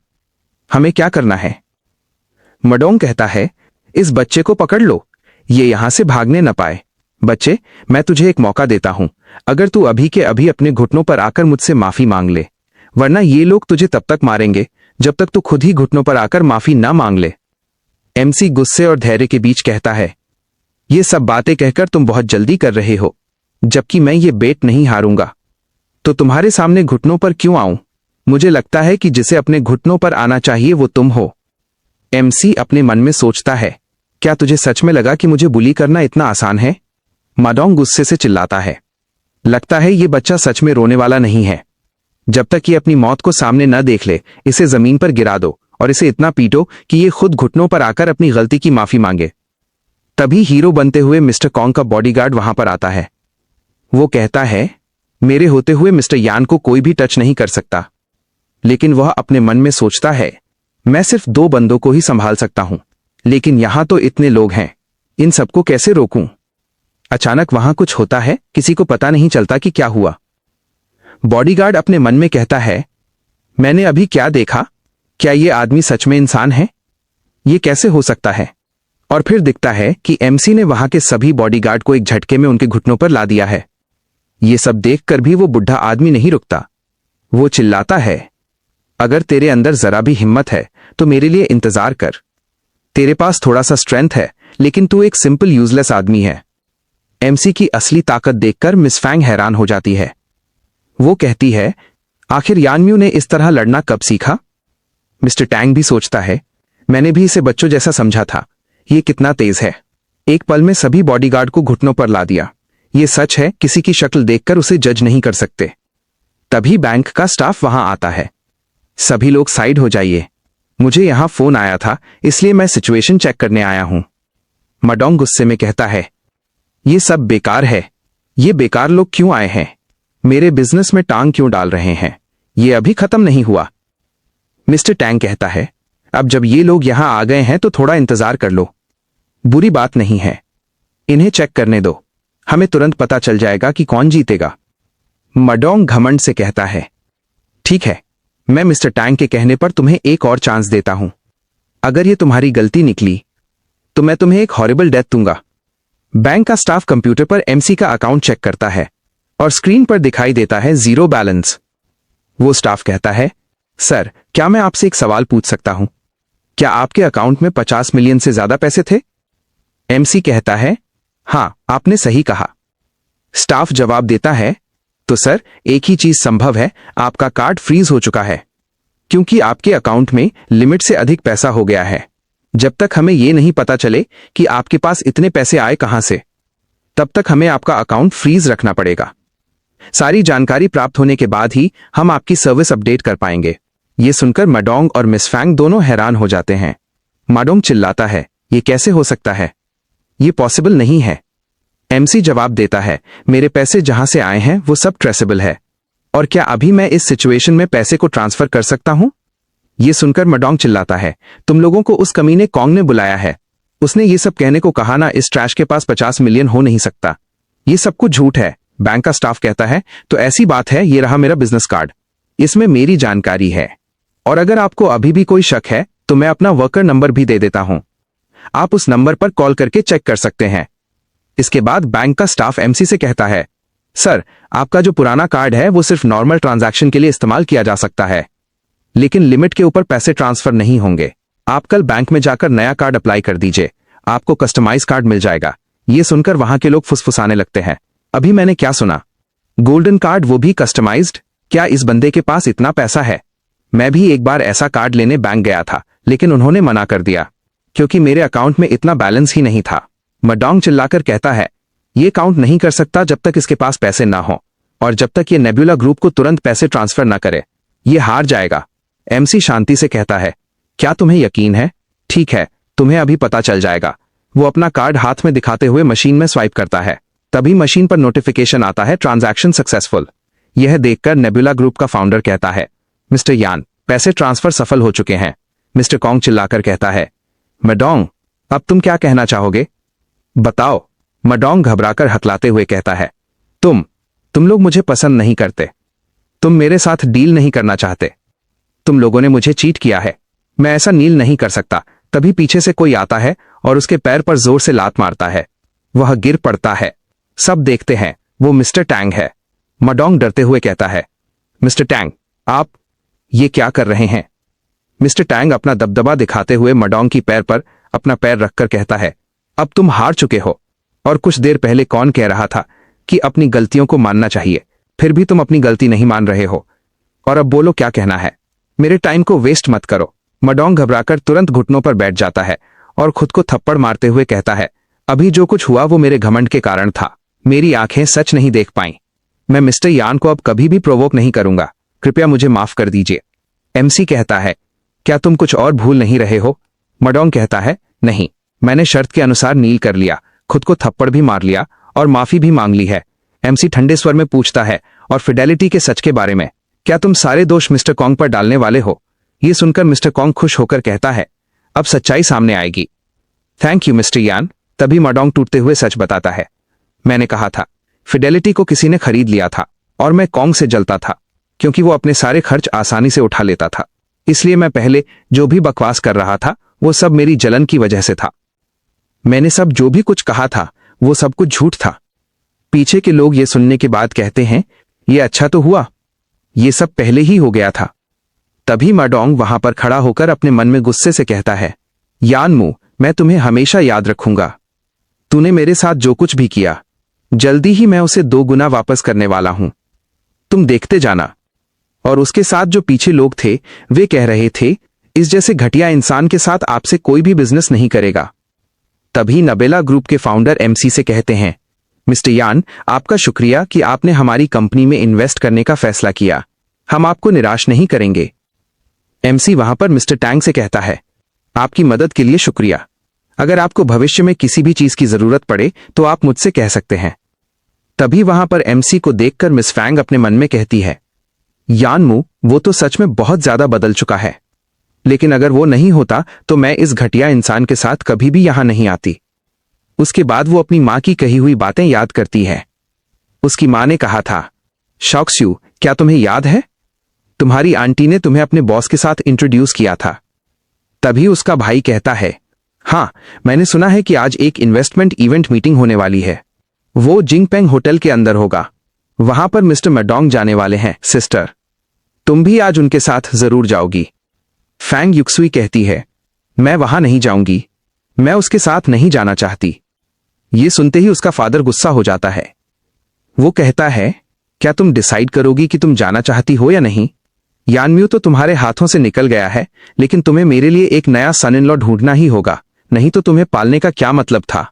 हमें क्या करना है? मैडोंग कहता है, इस बच्चे को पकड़ लो, ये यहां से भागने न पाए। बच्चे, मैं तुझे एक मौका देता हूं, अगर तू अभी के अभी अपने घुटनों पर आकर मुझसे माफी मांग ले, वरना ये लोग तुझे तब तक मारेंगे जब तक तू खुद ही घुटनों पर आकर माफी ना मांग ले। एमसी गुस्से और धैर्य के बीच कहता है, ये सब बातें कहकर तुम बहुत जल्दी कर रहे हो, जबकि मैं ये बेट नहीं हारूंगा। तो तुम्हारे सामने घुटनों पर क्यों आऊं? मुझे लगता है कि जिसे अपने घुटनों पर आना चाहिए वो तुम हो। एमसी अपने मन में सोचता है, क्या तुझे सच में लगा कि मुझे बुली करना इतना आसान है? मैडोंग गुस्से से चिल्लाता है, लगता है ये बच्चा सच में रोने वाला नहीं है। जब तक ये अपनी मौत को सामने न देख ले, इसे जमीन पर गिरा दो और इसे इतना पीटो कि ये खुद घुटनों पर आकर अपनी गलती की माफी मांगे। तभी हीरो बनते हुए मिस्टर कॉन्ग का बॉडीगार्ड वहां पर आता है। वो कहता है, मेरे होते हुए मिस्टर यान को कोई भी टच नहीं कर सकता। लेकिन वह अपने मन में सोचता है, मैं सिर्फ 2 बंदों को ही संभाल सकता हूं, लेकिन यहां तो इतने लोग हैं, इन सबको कैसे रोकूं? अचानक वहां कुछ होता है, किसी को पता नहीं चलता कि क्या हुआ। बॉडीगार्ड अपने मन में कहता है, मैंने अभी क्या देखा? क्या ये आदमी सच में इंसान है? ये कैसे हो सकता है? और फिर दिखता है कि एमसी ने वहां के सभी बॉडीगार्ड को एक झटके में उनके घुटनों पर ला दिया है। ये सब देखकर भी वो बुढ़ा आदमी नहीं रुकता। वो चिल्लाता है, अगर तेरे अंदर जरा भी हिम्मत है तो मेरे लिए इंतजार कर। तेरे पास थोड़ा सा स्ट्रेंथ है, लेकिन तू एक सिंपल यूजलेस आदमी है। एमसी की असली ताकत देखकर मिस फैंग हैरान हो जाती है। वो कहती है, आखिर यानम्यू ने इस तरह लड़ना कब सीखा? मिस्टर टैंग भी सोचता है, मैंने भी इसे बच्चों जैसा समझा था, ये कितना तेज है। एक पल में सभी बॉडीगार्ड को घुटनों पर ला दिया। ये सच है, किसी की शक्ल देखकर उसे जज नहीं कर सकते। तभी बैंक का स्टाफ वहां आता है। सभी लोग साइड हो जाइए, मुझे यहां फोन आया था, इसलिए मैं सिचुएशन चेक करने आया हूं। मैडोंग गुस्से में कहता है, ये सब बेकार है। ये बेकार लोग क्यों आए हैं? मेरे बिजनेस में टांग क्यों डाल रहे हैं? ये अभी खत्म नहीं हुआ। मिस्टर टैंग कहता है, अब जब ये लोग यहां आ गए हैं तो थोड़ा इंतजार कर लो। बुरी बात नहीं है, इन्हें चेक करने दो, हमें तुरंत पता चल जाएगा कि कौन जीतेगा। मैडोंग घमंड से कहता है, ठीक है, मैं मिस्टर टैंग के कहने पर तुम्हें एक और चांस देता हूं। अगर ये तुम्हारी गलती निकली तो मैं तुम्हें एक हॉरिबल डेथ दूंगा। बैंक का स्टाफ कंप्यूटर पर एमसी का अकाउंट चेक करता है और स्क्रीन पर दिखाई देता है 0 बैलेंस। वो स्टाफ कहता है, सर, क्या मैं आपसे एक सवाल पूछ सकता हूं? क्या आपके अकाउंट में 50 मिलियन से ज्यादा पैसे थे? एमसी कहता है, हां, आपने सही कहा। स्टाफ जवाब देता है, तो सर, एक ही चीज संभव है, आपका कार्ड फ्रीज हो चुका है, क्योंकि आपके अकाउंट में लिमिट से अधिक पैसा हो गया है। जब तक हमें यह नहीं पता चले कि आपके पास इतने पैसे आए कहां से, तब तक हमें आपका अकाउंट फ्रीज रखना पड़ेगा। सारी जानकारी प्राप्त होने के बाद ही हम आपकी सर्विस अपडेट कर पाएंगे। ये सुनकर माडोंग और मिस फैंग दोनों हैरान हो जाते हैं। माडोंग चिल्लाता है, ये कैसे हो सकता है? ये पॉसिबल नहीं है। एमसी जवाब देता है, मेरे पैसे जहां से आए हैं वो सब ट्रेसेबल है। और क्या अभी मैं इस सिचुएशन में पैसे को ट्रांसफर कर सकता हूं? ये सुनकर माडोंग चिल्लाता है, तुम लोगों को उस कमीने कॉन्ग ने बुलाया है। उसने ये सब कहने को कहा ना, इस ट्रैश के पास 50 मिलियन हो नहीं सकता। ये सब कुछ झूठ है। बैंक का स्टाफ कहता है, तो ऐसी बात है, ये रहा मेरा बिजनेस कार्ड, इसमें मेरी जानकारी है। और अगर आपको अभी भी कोई शक है तो मैं अपना वर्कर नंबर भी दे देता हूं, आप उस नंबर पर कॉल करके चेक कर सकते हैं। इसके बाद बैंक का स्टाफ एमसी से कहता है, सर, आपका जो पुराना कार्ड है वो सिर्फ नॉर्मल ट्रांजैक्शन के लिए इस्तेमाल किया जा सकता है, लेकिन लिमिट के ऊपर पैसे ट्रांसफर नहीं होंगे। आप कल बैंक में जाकर नया कार्ड अप्लाई कर दीजिए, आपको कस्टमाइज कार्ड मिल जाएगा। ये सुनकर वहां के लोग फुसफुसाने लगते हैं, अभी मैंने क्या सुना? गोल्डन कार्ड, वो भी कस्टमाइज्ड? क्या इस बंदे के पास इतना पैसा है? मैं भी एक बार ऐसा कार्ड लेने बैंक गया था, लेकिन उन्होंने मना कर दिया क्योंकि मेरे अकाउंट में इतना बैलेंस ही नहीं था। माडोंग चिल्लाकर कहता है, ये काउंट नहीं कर सकता जब तक इसके पास पैसे ना हो, और जब तक ये नेबुला ग्रुप को तुरंत पैसे ट्रांसफर ना करे, ये हार जाएगा। एमसी शांति से कहता है, क्या तुम्हें यकीन है? ठीक है, तुम्हें अभी पता चल जाएगा। वो अपना कार्ड हाथ में दिखाते हुए मशीन में स्वाइप करता है। तभी मशीन पर नोटिफिकेशन आता है, ट्रांजैक्शन सक्सेसफुल। यह देखकर नेबुला ग्रुप का फाउंडर कहता है, मिस्टर यान, पैसे ट्रांसफर सफल हो चुके हैं। मिस्टर कॉन्ग चिल्लाकर कहता है, माडोंग, अब तुम क्या कहना चाहोगे? बताओ। माडोंग घबराकर हकलाते हुए कहता है, तुम लोग मुझे पसंद नहीं करते, तुम मेरे साथ डील नहीं करना चाहते, तुम लोगों ने मुझे चीट किया है, मैं ऐसा डील नहीं कर सकता। तभी पीछे से कोई आता है और उसके पैर पर जोर से लात मारता है, वह गिर पड़ता है। सब देखते हैं, वो मिस्टर टैंग है। माडोंग डरते हुए कहता है, मिस्टर टैंग, आप ये क्या कर रहे हैं? मिस्टर टैंग अपना दबदबा दिखाते हुए माडोंग की पैर पर अपना पैर रखकर कहता है, अब तुम हार चुके हो। और कुछ देर पहले कौन कह रहा था कि अपनी गलतियों को मानना चाहिए, फिर भी तुम अपनी गलती नहीं मान रहे हो। और अब बोलो क्या कहना है, मेरे टाइम को वेस्ट मत करो। माडोंग घबराकर तुरंत घुटनों पर बैठ जाता है और खुद को थप्पड़ मारते हुए कहता है, अभी जो कुछ हुआ वो मेरे घमंड के कारण था, मेरी आंखें सच नहीं देख पाईं। मैं मिस्टर यान को अब कभी भी प्रोवोक नहीं करूंगा, कृपया मुझे माफ कर दीजिए। एमसी कहता है, क्या तुम कुछ और भूल नहीं रहे हो? माडोंग कहता है, नहीं, मैंने शर्त के अनुसार नील कर लिया, खुद को थप्पड़ भी मार लिया और माफी भी मांग ली है। एमसी ठंडे स्वर में पूछता है, और फिडेलिटी के सच के बारे में, क्या तुम सारे दोष मिस्टर कॉन्ग पर डालने वाले हो? ये सुनकर मिस्टर कॉन्ग खुश होकर कहता है, अब सच्चाई सामने आएगी। थैंक यू मिस्टर यान। तभी माडोंग टूटते हुए सच बताता है, मैंने कहा था, फिडेलिटी को किसी ने खरीद लिया था और मैं कॉन्ग से जलता था क्योंकि वो अपने सारे खर्च आसानी से उठा लेता था। इसलिए मैं पहले जो भी बकवास कर रहा था वो सब मेरी जलन की वजह से था। मैंने सब जो भी कुछ कहा था वो सब कुछ झूठ था। पीछे के लोग ये सुनने के बाद कहते हैं, ये अच्छा तो हुआ, ये सब पहले ही हो गया था। तभी माडोंग वहां पर खड़ा होकर अपने मन में गुस्से से कहता है, यान मू, मैं तुम्हें हमेशा याद रखूंगा। तूने मेरे साथ जो कुछ भी किया, जल्दी ही मैं उसे 2 गुना वापस करने वाला हूं, तुम देखते जाना। और उसके साथ जो पीछे लोग थे वे कह रहे थे, इस जैसे घटिया इंसान के साथ आपसे कोई भी बिजनेस नहीं करेगा। तभी नबेला ग्रुप के फाउंडर एमसी से कहते हैं, मिस्टर यान, आपका शुक्रिया कि आपने हमारी कंपनी में इन्वेस्ट करने का फैसला किया, हम आपको निराश नहीं करेंगे। एमसी वहां पर मिस्टर टैंग से कहता है, आपकी मदद के लिए शुक्रिया, अगर आपको भविष्य में किसी भी चीज की जरूरत पड़े तो आप मुझसे कह सकते हैं। तभी वहां पर एमसी को देखकर मिस फैंग अपने मन में कहती है, यान मू, वो तो सच में बहुत ज्यादा बदल चुका है, लेकिन अगर वो नहीं होता तो मैं इस घटिया इंसान के साथ कभी भी यहां नहीं आती। उसके बाद वो अपनी मां की कही हुई बातें याद करती है। उसकी मां ने कहा था, शॉक्स्यू, क्या तुम्हें याद है, तुम्हारी आंटी ने तुम्हें अपने बॉस के साथ इंट्रोड्यूस किया था। तभी उसका भाई कहता है, हाँ, मैंने सुना है कि आज एक इन्वेस्टमेंट इवेंट मीटिंग होने वाली है, वो जिंगपेंग होटल के अंदर होगा, वहां पर मिस्टर माडोंग जाने वाले हैं। सिस्टर, तुम भी आज उनके साथ जरूर जाओगी। फैंग युक्सुई कहती है, मैं वहां नहीं जाऊंगी, मैं उसके साथ नहीं जाना चाहती। ये सुनते ही उसका फादर गुस्सा हो जाता है। वो कहता है, क्या तुम डिसाइड करोगी कि तुम जाना चाहती हो या नहीं? यानम्यू तो तुम्हारे हाथों से निकल गया है, लेकिन तुम्हें मेरे लिए एक नया सन इन लॉ ढूंढना ही होगा, नहीं तो तुम्हें पालने का क्या मतलब था?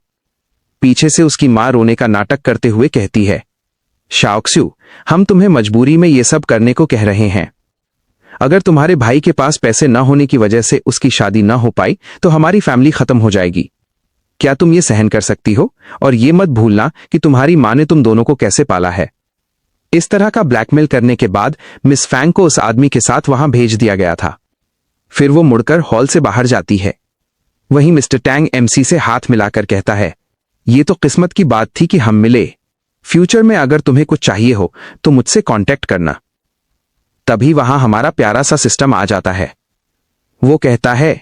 पीछे से उसकी मां रोने का नाटक करते हुए कहती है, शाओक्स्यू, हम तुम्हें मजबूरी में ये सब करने को कह रहे हैं। अगर तुम्हारे भाई के पास पैसे न होने की वजह से उसकी शादी न हो पाई तो हमारी फैमिली खत्म हो जाएगी। क्या तुम ये सहन कर सकती हो? और ये मत भूलना कि तुम्हारी माँ ने तुम दोनों को कैसे पाला है। इस तरह का ब्लैकमेल करने के बाद मिस फैंग को उस आदमी के साथ वहां भेज दिया गया था। फिर वो मुड़कर हॉल से बाहर जाती है। वहीं मिस्टर टैंग एमसी से हाथ मिलाकर कहता है, ये तो किस्मत की बात थी कि हम मिले। फ्यूचर में अगर तुम्हें कुछ चाहिए हो तो मुझसे कांटेक्ट करना। तभी वहां हमारा प्यारा सा सिस्टम आ जाता है। वो कहता है,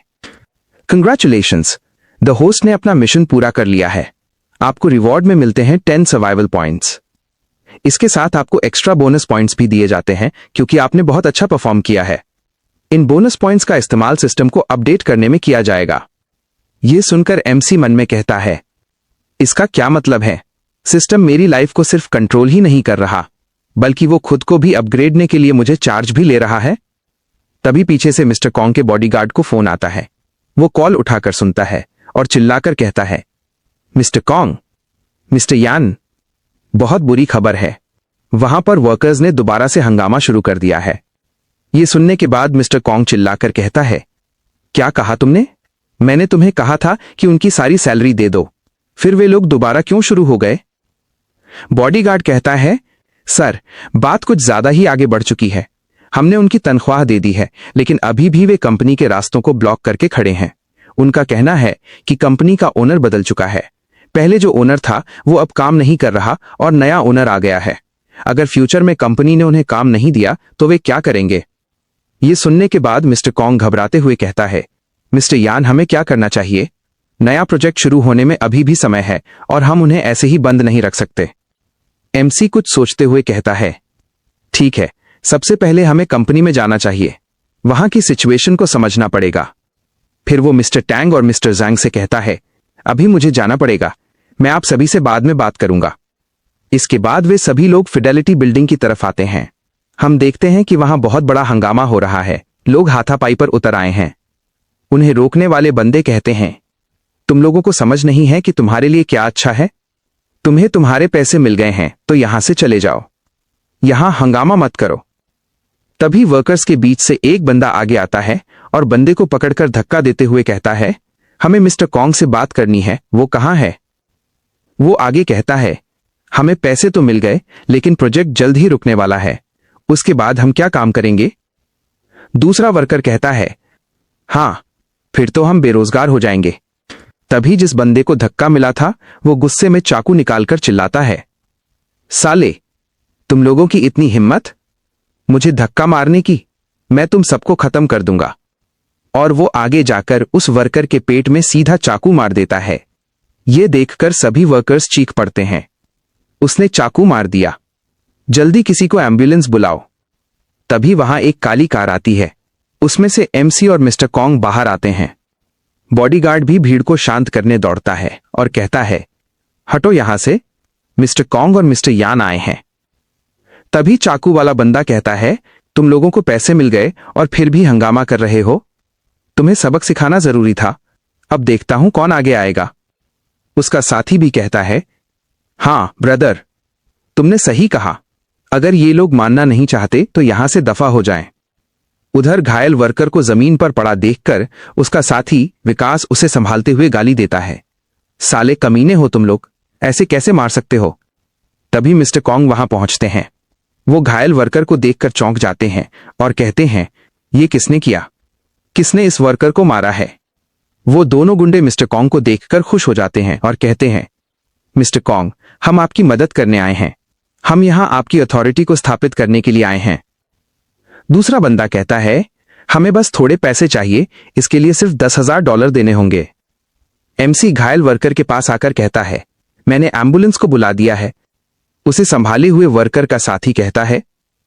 कंग्रेचुलेशंस, द होस्ट ने अपना मिशन पूरा कर लिया है। आपको रिवॉर्ड में मिलते हैं 10 सर्वाइवल पॉइंट्स। इसके साथ आपको एक्स्ट्रा बोनस पॉइंट्स भी दिए जाते हैं क्योंकि आपने बहुत अच्छा परफॉर्म किया है। इन बोनस पॉइंट्स का इस्तेमाल सिस्टम को अपडेट करने में किया जाएगा। यह सुनकर एमसी मन में कहता है, इसका क्या मतलब है? सिस्टम मेरी लाइफ को सिर्फ कंट्रोल ही नहीं कर रहा बल्कि वो खुद को भी अपग्रेडने के लिए मुझे चार्ज भी ले रहा है। तभी पीछे से मिस्टर कॉन्ग के बॉडीगार्ड को फोन आता है। वो कॉल उठाकर सुनता है और चिल्लाकर कहता है, मिस्टर कॉन्ग, मिस्टर यान, बहुत बुरी खबर है। वहां पर वर्कर्स ने दोबारा से हंगामा शुरू कर दिया है। ये सुनने के बाद मिस्टर कॉन्ग चिल्लाकर कहता है, क्या कहा तुमने? मैंने तुम्हें कहा था कि उनकी सारी सैलरी दे दो, फिर वे लोग दोबारा क्यों शुरू हो गए? बॉडीगार्ड कहता है, सर, बात कुछ ज्यादा ही आगे बढ़ चुकी है। हमने उनकी तनख्वाह दे दी है लेकिन अभी भी वे कंपनी के रास्तों को ब्लॉक करके खड़े हैं। उनका कहना है कि कंपनी का ओनर बदल चुका है। पहले जो ओनर था वो अब काम नहीं कर रहा और नया ओनर आ गया है। अगर फ्यूचर में कंपनी ने उन्हें काम नहीं दिया तो वे क्या करेंगे? ये सुनने के बाद मिस्टर कॉन्ग घबराते हुए कहता है, मिस्टर यान, हमें क्या करना चाहिए? नया प्रोजेक्ट शुरू होने में अभी भी समय है और हम उन्हें ऐसे ही बंद नहीं रख सकते। एमसी कुछ सोचते हुए कहता है, ठीक है, सबसे पहले हमें कंपनी में जाना चाहिए। वहां की सिचुएशन को समझना पड़ेगा। फिर वो मिस्टर टैंग और मिस्टर जैंग से कहता है, अभी मुझे जाना पड़ेगा, मैं आप सभी से बाद में बात करूंगा। इसके बाद वे सभी लोग फिडेलिटी बिल्डिंग की तरफ आते हैं। हम देखते हैं कि वहां बहुत बड़ा हंगामा हो रहा है। लोग हाथापाई पर उतर आए हैं। उन्हें रोकने वाले बंदे कहते हैं, तुम लोगों को समझ नहीं है कि तुम्हारे लिए क्या अच्छा है? तुम्हें तुम्हारे पैसे मिल गए हैं तो यहां से चले जाओ, यहां हंगामा मत करो। तभी वर्कर्स के बीच से एक बंदा आगे आता है और बंदे को पकड़कर धक्का देते हुए कहता है, हमें मिस्टर कॉन्ग से बात करनी है, वो कहां है? वो आगे कहता है, हमें पैसे तो मिल गए लेकिन प्रोजेक्ट जल्द ही रुकने वाला है, उसके बाद हम क्या काम करेंगे? दूसरा वर्कर कहता है, हां, फिर तो हम बेरोजगार हो जाएंगे। तभी जिस बंदे को धक्का मिला था वो गुस्से में चाकू निकालकर चिल्लाता है, साले, तुम लोगों की इतनी हिम्मत मुझे धक्का मारने की? मैं तुम सबको खत्म कर दूंगा। और वो आगे जाकर उस वर्कर के पेट में सीधा चाकू मार देता है। ये देखकर सभी वर्कर्स चीख पड़ते हैं, उसने चाकू मार दिया, जल्दी किसी को एम्बुलेंस बुलाओ। तभी वहां एक काली कार आती है। उसमें से एमसी और मिस्टर कॉन्ग बाहर आते हैं। बॉडीगार्ड भी भीड़ को शांत करने दौड़ता है और कहता है, हटो यहां से, मिस्टर कॉन्ग और मिस्टर यान आए हैं। तभी चाकू वाला बंदा कहता है, तुम लोगों को पैसे मिल गए और फिर भी हंगामा कर रहे हो? तुम्हें सबक सिखाना जरूरी था। अब देखता हूं कौन आगे आएगा। उसका साथी भी कहता है, हां ब्रदर, तुमने सही कहा। अगर ये लोग मानना नहीं चाहते तो यहां से दफा हो जाएं। उधर घायल वर्कर को जमीन पर पड़ा देखकर उसका साथी विकास उसे संभालते हुए गाली देता है, साले कमीने हो तुम लोग, ऐसे कैसे मार सकते हो? तभी मिस्टर कॉन्ग वहां पहुंचते हैं। वो घायल वर्कर को देखकर चौंक जाते हैं और कहते हैं, ये किसने किया? किसने इस वर्कर को मारा है? वो दोनों गुंडे मिस्टर कॉन्ग को देखकर खुश हो जाते हैं और कहते हैं, मिस्टर कॉन्ग, हम आपकी मदद करने आए हैं। हम यहां आपकी अथॉरिटी को स्थापित करने के लिए आए हैं। दूसरा बंदा कहता है, हमें बस थोड़े पैसे चाहिए, इसके लिए सिर्फ $10,000 देने होंगे। एमसी घायल वर्कर के पास आकर कहता है, मैंने एम्बुलेंस को बुला दिया है। उसे संभाले हुए वर्कर का साथी कहता है,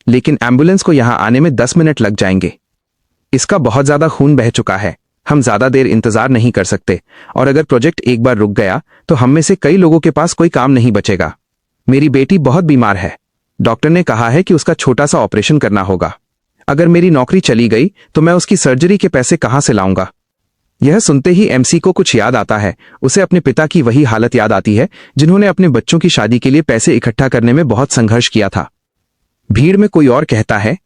लेकिन एम्बुलेंस को यहां आने में 10 मिनट लग जाएंगे। इसका बहुत ज्यादा खून बह चुका है, हम ज्यादा देर इंतजार नहीं कर सकते, और अगर प्रोजेक्ट एक बार रुक गया तो हम में से कई लोगों के पास कोई काम नहीं बचेगा। मेरी बेटी बहुत बीमार है, डॉक्टर ने कहा है कि उसका छोटा सा ऑपरेशन करना होगा। अगर मेरी नौकरी चली गई तो मैं उसकी सर्जरी के पैसे कहां से लाऊंगा? यह सुनते ही एमसी को कुछ याद आता है। उसे अपने पिता की वही हालत याद आती है जिन्होंने अपने बच्चों की शादी के लिए पैसे इकट्ठा करने में बहुत संघर्ष किया था। भीड़ में कोई और कहता है,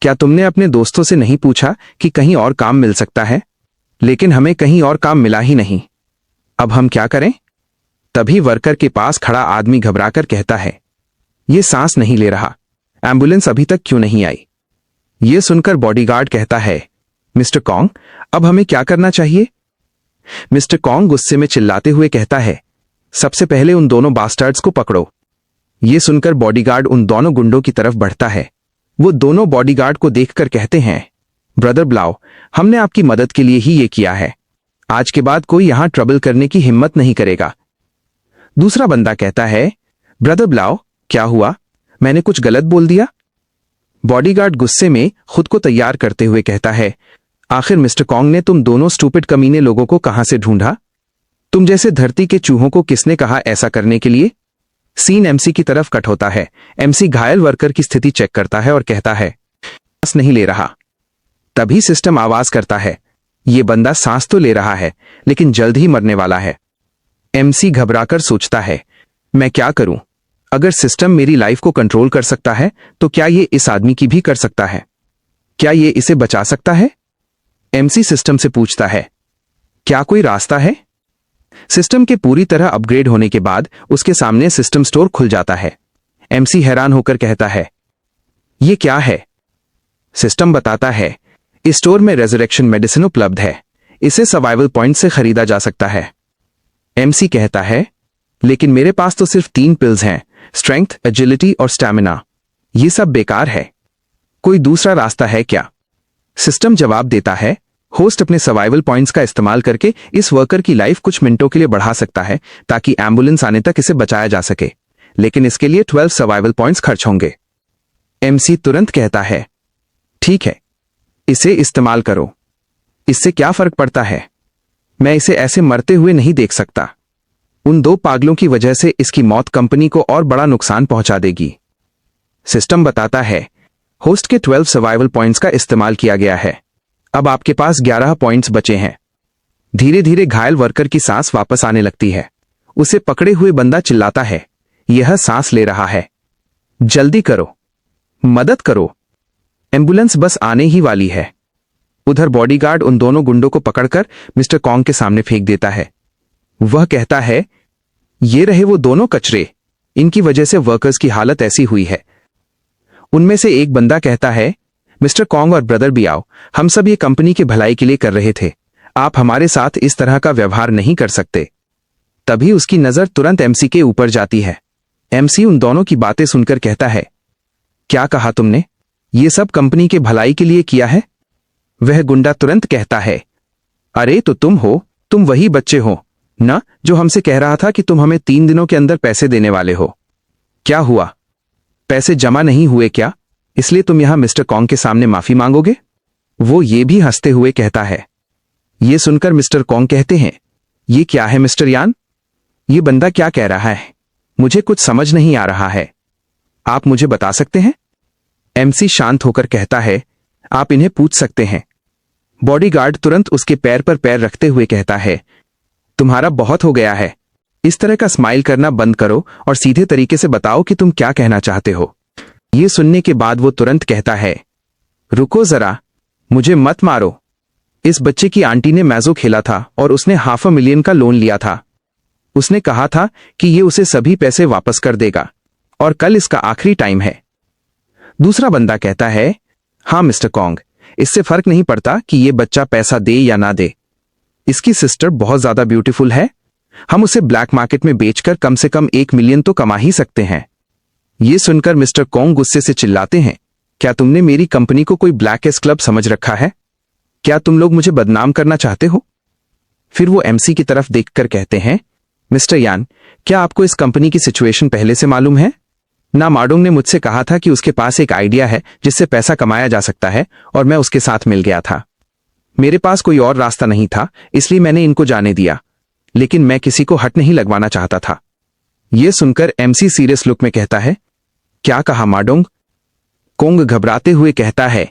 क्या तुमने अपने दोस्तों से नहीं पूछा कि कहीं और काम मिल सकता है? लेकिन हमें कहीं और काम मिला ही नहीं। अब हम क्या करें? तभी वर्कर के पास खड़ा आदमी घबराकर कहता है, ये सांस नहीं ले रहा, एम्बुलेंस अभी तक क्यों नहीं आई? ये सुनकर बॉडीगार्ड कहता है, मिस्टर कॉन्ग, अब हमें क्या करना चाहिए? मिस्टर कॉन्ग गुस्से में चिल्लाते हुए कहता है, सबसे पहले उन दोनों बास्टर्ड्स को पकड़ो। ये सुनकर बॉडीगार्ड उन दोनों गुंडों की तरफ बढ़ता है। वो दोनों बॉडीगार्ड को देखकर कहते हैं, ब्रदर ब्लाउ, हमने आपकी मदद के लिए ही ये किया है। आज के बाद कोई यहां ट्रबल करने की हिम्मत नहीं करेगा। दूसरा बंदा कहता है, ब्रदर ब्लाउ, क्या हुआ? मैंने कुछ गलत बोल दिया? बॉडीगार्ड गुस्से में खुद को तैयार करते हुए कहता है, आखिर मिस्टर कॉन्ग ने तुम दोनों स्टूपिड कमीने लोगों को कहां से ढूंढा? तुम जैसे धरती के चूहों को किसने कहा ऐसा करने के लिए? सीन एमसी की तरफ कट होता है। एमसी घायल वर्कर की स्थिति चेक करता है और कहता है, सांस नहीं ले रहा। तभी सिस्टम आवाज करता है, ये बंदा सांस तो ले रहा है लेकिन जल्द ही मरने वाला है। एमसी घबराकर सोचता है, मैं क्या करूं? अगर सिस्टम मेरी लाइफ को कंट्रोल कर सकता है तो क्या ये इस आदमी की भी कर सकता है? क्या ये इसे बचा सकता है? एमसी सिस्टम से पूछता है, क्या कोई रास्ता है? सिस्टम के पूरी तरह अपग्रेड होने के बाद उसके सामने सिस्टम स्टोर खुल जाता है। एमसी हैरान होकर कहता है, ये क्या है? सिस्टम बताता है, इस स्टोर में रेजरेक्शन मेडिसिन उपलब्ध है, इसे सर्वाइवल पॉइंट से खरीदा जा सकता है। एमसी कहता है, लेकिन मेरे पास तो सिर्फ 3 पिल्स हैं, स्ट्रेंथ, एजिलिटी और स्टैमिना। ये सब बेकार है। कोई दूसरा रास्ता है क्या? सिस्टम जवाब देता है, होस्ट अपने सर्वाइवल पॉइंट्स का इस्तेमाल करके इस वर्कर की लाइफ कुछ मिनटों के लिए बढ़ा सकता है ताकि एम्बुलेंस आने तक इसे बचाया जा सके, लेकिन इसके लिए 12 सर्वाइवल पॉइंट्स खर्च होंगे। एमसी तुरंत कहता है, ठीक है, इसे इस्तेमाल करो। इससे क्या फर्क पड़ता है? मैं इसे ऐसे मरते हुए नहीं देख सकता। उन 2 पागलों की वजह से इसकी मौत कंपनी को और बड़ा नुकसान पहुंचा देगी। सिस्टम बताता है, होस्ट के 12 सर्वाइवल पॉइंट्स का इस्तेमाल किया गया है। अब आपके पास 11 पॉइंट्स बचे हैं। धीरे धीरे घायल वर्कर की सांस वापस आने लगती है। उसे पकड़े हुए बंदा चिल्लाता है, यह सांस ले रहा है, जल्दी करो, मदद करो, एम्बुलेंस बस आने ही वाली है। उधर बॉडीगार्ड उन दोनों गुंडों को पकड़कर मिस्टर कॉन्ग के सामने फेंक देता है। वह कहता है, ये रहे वो दोनों कचरे, इनकी वजह से वर्कर्स की हालत ऐसी हुई है। उनमें से एक बंदा कहता है, मिस्टर कॉन्ग और ब्रदर भी आओ, हम सब ये कंपनी की भलाई के लिए कर रहे थे, आप हमारे साथ इस तरह का व्यवहार नहीं कर सकते। तभी उसकी नजर तुरंत एमसी के ऊपर जाती है। एमसी उन दोनों की बातें सुनकर कहता है, क्या कहा तुमने? ये सब कंपनी के भलाई के लिए किया है? वह गुंडा तुरंत कहता है, अरे तो तुम हो, तुम वही बच्चे हो ना जो हमसे कह रहा था कि तुम हमें 3 दिनों के अंदर पैसे देने वाले हो। क्या हुआ? पैसे जमा नहीं हुए क्या? इसलिए तुम यहां मिस्टर कॉन्ग के सामने माफी मांगोगे? वो ये भी हंसते हुए कहता है। ये सुनकर मिस्टर कॉन्ग कहते हैं, ये क्या है मिस्टर यान? ये बंदा क्या कह रहा है? मुझे कुछ समझ नहीं आ रहा है, आप मुझे बता सकते हैं? एमसी शांत होकर कहता है, आप इन्हें पूछ सकते हैं। बॉडीगार्ड तुरंत उसके पैर पर पैर रखते हुए कहता है, तुम्हारा बहुत हो गया है, इस तरह का स्माइल करना बंद करो और सीधे तरीके से बताओ कि तुम क्या कहना चाहते हो। ये सुनने के बाद वो तुरंत कहता है, रुको जरा, मुझे मत मारो। इस बच्चे की आंटी ने मैजो खेला था और उसने $500,000 का लोन लिया था। उसने कहा था कि ये उसे सभी पैसे वापस कर देगा और कल इसका आखिरी टाइम है। दूसरा बंदा कहता है, हाँ मिस्टर कॉन्ग, इससे फर्क नहीं पड़ता कि ये बच्चा पैसा दे या ना दे। इसकी सिस्टर बहुत ज्यादा ब्यूटीफुल है, हम उसे ब्लैक मार्केट में बेचकर कम से कम 1 मिलियन तो कमा ही सकते हैं। ये सुनकर मिस्टर कॉन्ग गुस्से से चिल्लाते हैं, क्या तुमने मेरी कंपनी को कोई ब्लैक एस क्लब समझ रखा है? क्या तुम लोग मुझे बदनाम करना चाहते हो? फिर वो एमसी की तरफ देखकर कहते हैं, मिस्टर यान, क्या आपको इस कंपनी की सिचुएशन पहले से मालूम है ना? माडोंग ने मुझसे कहा था कि उसके पास एक आइडिया है जिससे पैसा कमाया जा सकता है और मैं उसके साथ मिल गया था। मेरे पास कोई और रास्ता नहीं था, इसलिए मैंने इनको जाने दिया, लेकिन मैं किसी को हट नहीं लगवाना चाहता था। यह सुनकर एमसी सीरियस लुक में कहता है, क्या कहा माडोंग? कोंग घबराते हुए कहता है,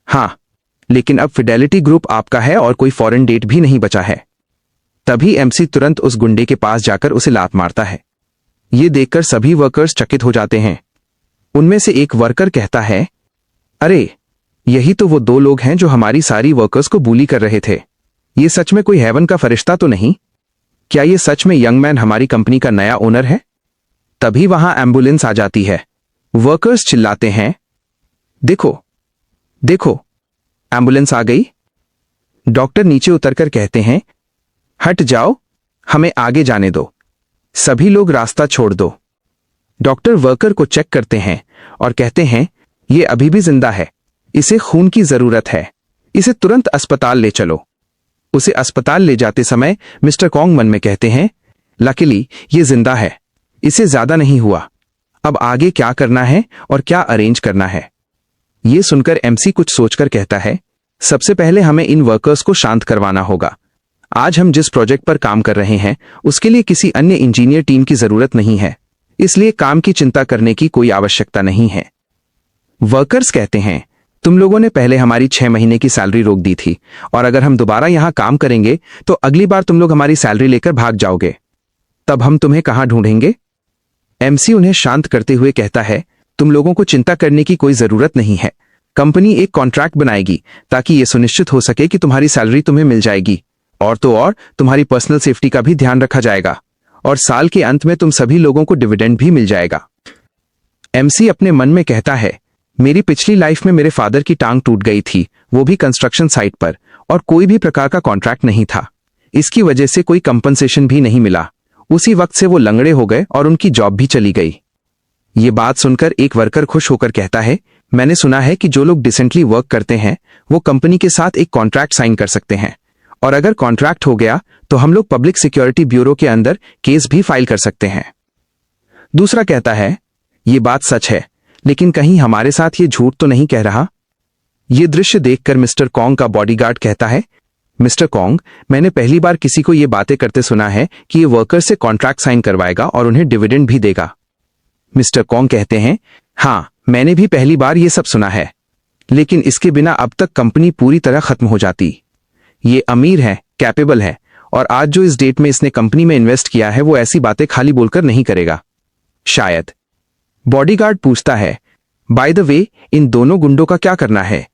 हाँ, लेकिन अब फिडेलिटी ग्रुप आपका है और कोई फॉरेन डेट भी नहीं बचा है। तभी एमसी तुरंत उस गुंडे के पास जाकर उसे लात मारता है। ये देखकर सभी वर्कर्स चकित हो जाते हैं। उनमें से एक वर्कर कहता है, अरे यही तो वो दो लोग हैं जो हमारी सारी वर्कर्स को bully कर रहे थे। ये सच में कोई हेवन का फरिश्ता तो नहीं? क्या ये सच में यंग मैन हमारी कंपनी का नया ओनर है? तभी वहां एम्बुलेंस आ जाती है। वर्कर्स चिल्लाते हैं, देखो देखो, एम्बुलेंस आ गई। डॉक्टर नीचे उतरकर कहते हैं, हट जाओ, हमें आगे जाने दो, सभी लोग रास्ता छोड़ दो। डॉक्टर वर्कर को चेक करते हैं और कहते हैं, ये अभी भी जिंदा है, इसे खून की जरूरत है, इसे तुरंत अस्पताल ले चलो। उसे अस्पताल ले जाते समय मिस्टर कॉन्ग मन में कहते हैं, लकीली ये जिंदा है, इसे ज्यादा नहीं हुआ। अब आगे क्या करना है और क्या अरेंज करना है? ये सुनकर एमसी कुछ सोचकर कहता है, सबसे पहले हमें इन वर्कर्स को शांत करवाना होगा। आज हम जिस प्रोजेक्ट पर काम कर रहे हैं उसके लिए किसी अन्य इंजीनियर टीम की जरूरत नहीं है, इसलिए काम की चिंता करने की कोई आवश्यकता नहीं है। वर्कर्स कहते हैं, तुम लोगों ने पहले हमारी 6 महीने की सैलरी रोक दी थी और अगर हम दोबारा यहां काम करेंगे तो अगली बार तुम लोग हमारी सैलरी लेकर भाग जाओगे, तब हम तुम्हें कहां ढूंढेंगे? एमसी उन्हें शांत करते हुए कहता है, तुम लोगों को चिंता करने की कोई जरूरत नहीं है। कंपनी एक कॉन्ट्रैक्ट बनाएगी ताकि यह सुनिश्चित हो सके कि तुम्हारी सैलरी तुम्हें मिल जाएगी, और तो और तुम्हारी पर्सनल सेफ्टी का भी ध्यान रखा जाएगा, और साल के अंत में तुम सभी लोगों को डिविडेंड भी मिल जाएगा। एमसी अपने मन में कहता है, मेरी पिछली लाइफ में मेरे फादर की टांग टूट गई थी, वो भी कंस्ट्रक्शन साइट पर, और कोई भी प्रकार का कॉन्ट्रैक्ट नहीं था। इसकी वजह से कोई कंपनसेशन भी नहीं मिला। उसी वक्त से वो लंगड़े हो गए और उनकी जॉब भी चली गई। ये बात सुनकर एक वर्कर खुश होकर कहता है, मैंने सुना है कि जो लोग डिसेंटली वर्क करते हैं वो कंपनी के साथ एक कॉन्ट्रैक्ट साइन कर सकते हैं, और अगर कॉन्ट्रैक्ट हो गया तो हम लोग पब्लिक सिक्योरिटी ब्यूरो के अंदर केस भी फाइल कर सकते हैं। दूसरा कहता है, ये बात सच है, लेकिन कहीं हमारे साथ ये झूठ तो नहीं कह रहा? ये दृश्य देखकर मिस्टर कॉन्ग का बॉडीगार्ड कहता है, मिस्टर कॉन्ग, मैंने पहली बार किसी को ये बातें करते सुना है कि ये वर्कर से कॉन्ट्रैक्ट साइन करवाएगा और उन्हें डिविडेंड भी देगा। मिस्टर कॉन्ग कहते हैं, हाँ, मैंने भी पहली बार ये सब सुना है, लेकिन इसके बिना अब तक कंपनी पूरी तरह खत्म हो जाती। ये अमीर है, कैपेबल है, और आज जो इस डेट में इसने कंपनी में इन्वेस्ट किया है वो ऐसी बातें खाली बोलकर नहीं करेगा, शायद। बॉडीगार्ड पूछता है, बाय द वे, इन दोनों गुंडों का क्या करना है?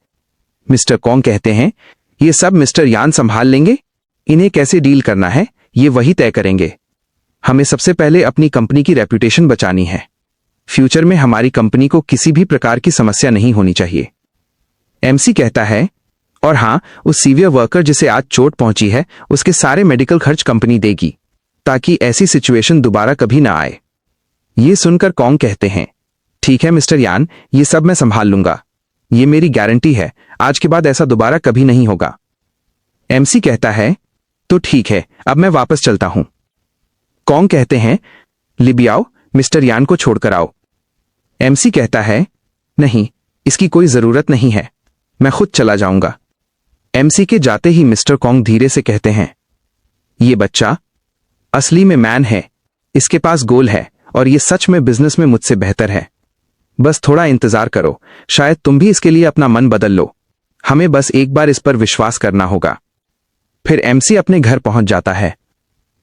मिस्टर कॉन्ग कहते हैं, ये सब मिस्टर यान संभाल लेंगे, इन्हें कैसे डील करना है ये वही तय करेंगे। हमें सबसे पहले अपनी कंपनी की रेपुटेशन बचानी है। फ्यूचर में हमारी कंपनी को किसी भी प्रकार की समस्या नहीं होनी चाहिए। एमसी कहता है, और हां, उस सीवियर वर्कर जिसे आज चोट पहुंची है उसके सारे मेडिकल खर्च कंपनी देगी, ताकि ऐसी सिचुएशन दोबारा कभी ना आए। ये सुनकर कॉन्ग कहते हैं, ठीक है मिस्टर यान, ये सब मैं संभाल लूंगा, ये मेरी गारंटी है, आज के बाद ऐसा दोबारा कभी नहीं होगा। एमसी कहता है, तो ठीक है, अब मैं वापस चलता हूं। कॉन्ग कहते हैं, लिबी आओ, मिस्टर यान को छोड़कर आओ। एमसी कहता है, नहीं, इसकी कोई जरूरत नहीं है, मैं खुद चला जाऊंगा। एमसी के जाते ही मिस्टर कॉन्ग धीरे से कहते हैं, ये बच्चा असली में मैन है, इसके पास गोल है और ये सच में बिजनेस में मुझसे बेहतर है। बस थोड़ा इंतजार करो, शायद तुम भी इसके लिए अपना मन बदल लो। हमें बस एक बार इस पर विश्वास करना होगा। फिर एमसी अपने घर पहुंच जाता है।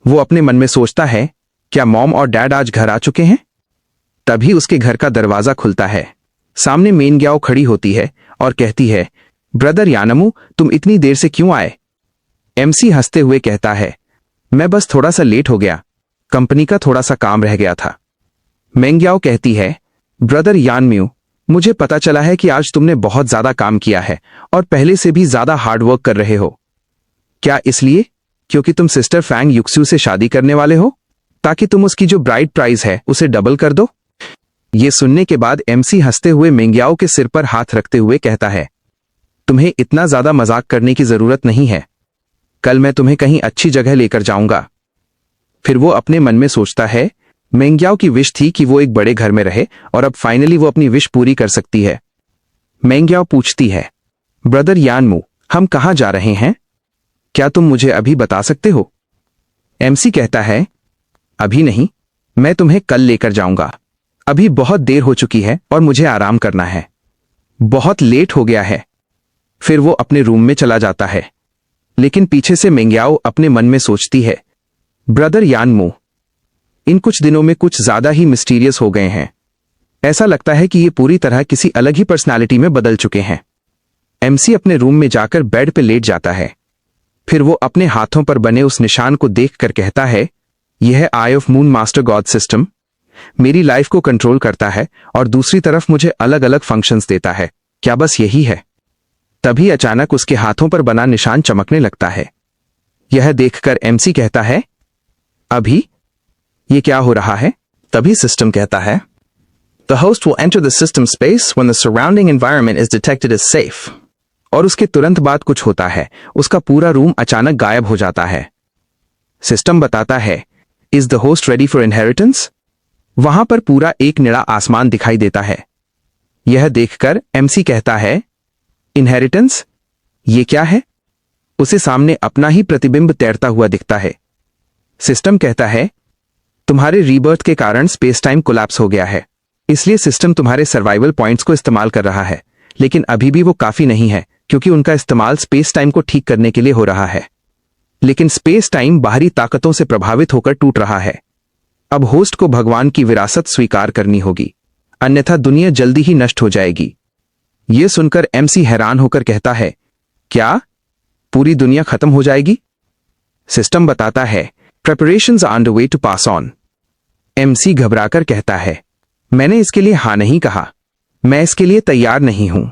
वो अपने मन में सोचता है, क्या मॉम और डैड आज घर आ चुके हैं? तभी उसके घर का दरवाजा खुलता है। सामने मेन ग्याओ खड़ी होती है और कहती है, ब्रदर यानमू, तुम इतनी देर से क्यों आए? एमसी हंसते हुए कहता है, मैं बस थोड़ा सा लेट हो गया, कंपनी का थोड़ा सा काम रह गया था। मेंग्याओ कहती है, ब्रदर यानम्यू, मुझे पता चला है कि आज तुमने बहुत ज्यादा काम किया है और पहले से भी ज्यादा हार्डवर्क कर रहे हो। क्या इसलिए क्योंकि तुम सिस्टर फैंग युक्सू से शादी करने वाले हो, ताकि तुम उसकी जो ब्राइड प्राइस है उसे डबल कर दो? ये सुनने के बाद एमसी हंसते हुए मेंग्याओ के सिर पर हाथ रखते हुए कहता है, तुम्हें इतना ज्यादा मजाक करने की जरूरत नहीं है, कल मैं तुम्हें कहीं अच्छी जगह लेकर जाऊंगा। फिर वो अपने मन में सोचता है, मेंग्याओ की विश थी कि वो एक बड़े घर में रहे और अब फाइनली वो अपनी विश पूरी कर सकती है। मेंग्याओ पूछती है, ब्रदर यानमू, हम कहां जा रहे हैं? क्या तुम मुझे अभी बता सकते हो? एमसी कहता है, अभी नहीं, मैं तुम्हें कल लेकर जाऊंगा। अभी बहुत देर हो चुकी है और मुझे आराम करना है, बहुत लेट हो गया है। फिर वो अपने रूम में चला जाता है, लेकिन पीछे से मेंग्याओ अपने मन में सोचती है, ब्रदर यानमू, इन कुछ दिनों में कुछ ज्यादा ही मिस्टीरियस हो गए हैं। ऐसा लगता है कि ये पूरी तरह किसी अलग ही पर्सनालिटी में बदल चुके हैं। एमसी अपने रूम में जाकर बेड पे लेट जाता है। फिर वो अपने हाथों पर बने उस निशान को देखकर कहता है, यह है eye of moon master god system. मेरी लाइफ को कंट्रोल करता है और दूसरी तरफ मुझे अलग अलग फंक्शंस देता है। क्या बस यही है? तभी अचानक उसके हाथों पर बना निशान चमकने लगता है। यह देखकर एमसी कहता है, अभी ये क्या हो रहा है? तभी सिस्टम कहता है, The host will enter the system space when the surrounding environment is detected as safe. और उसके तुरंत बाद कुछ होता है, उसका पूरा रूम अचानक गायब हो जाता है। सिस्टम बताता है, Is the host ready for inheritance? वहां पर पूरा एक निरा आसमान दिखाई देता है। यह देखकर एमसी कहता है, इनहेरिटेंस? ये क्या है? उसे सामने अपना ही प्रतिबिंब तैरता हुआ दिखता है। सिस्टम कहता है, तुम्हारे रीबर्थ के कारण स्पेस टाइम कोलैप्स हो गया है, इसलिए सिस्टम तुम्हारे सर्वाइवल पॉइंट्स को इस्तेमाल कर रहा है, लेकिन अभी भी वो काफी नहीं है क्योंकि उनका इस्तेमाल स्पेस टाइम को ठीक करने के लिए हो रहा है। लेकिन स्पेस टाइम बाहरी ताकतों से प्रभावित होकर टूट रहा है। अब होस्ट को भगवान की विरासत स्वीकार करनी होगी, अन्यथा दुनिया जल्दी ही नष्ट हो जाएगी। यह सुनकर एमसी हैरान होकर कहता है, क्या पूरी दुनिया खत्म हो जाएगी? सिस्टम बताता है, preparations are under way to pass on. MC घबराकर कहता है, मैंने इसके लिए हां नहीं कहा, मैं इसके लिए तैयार नहीं हूं।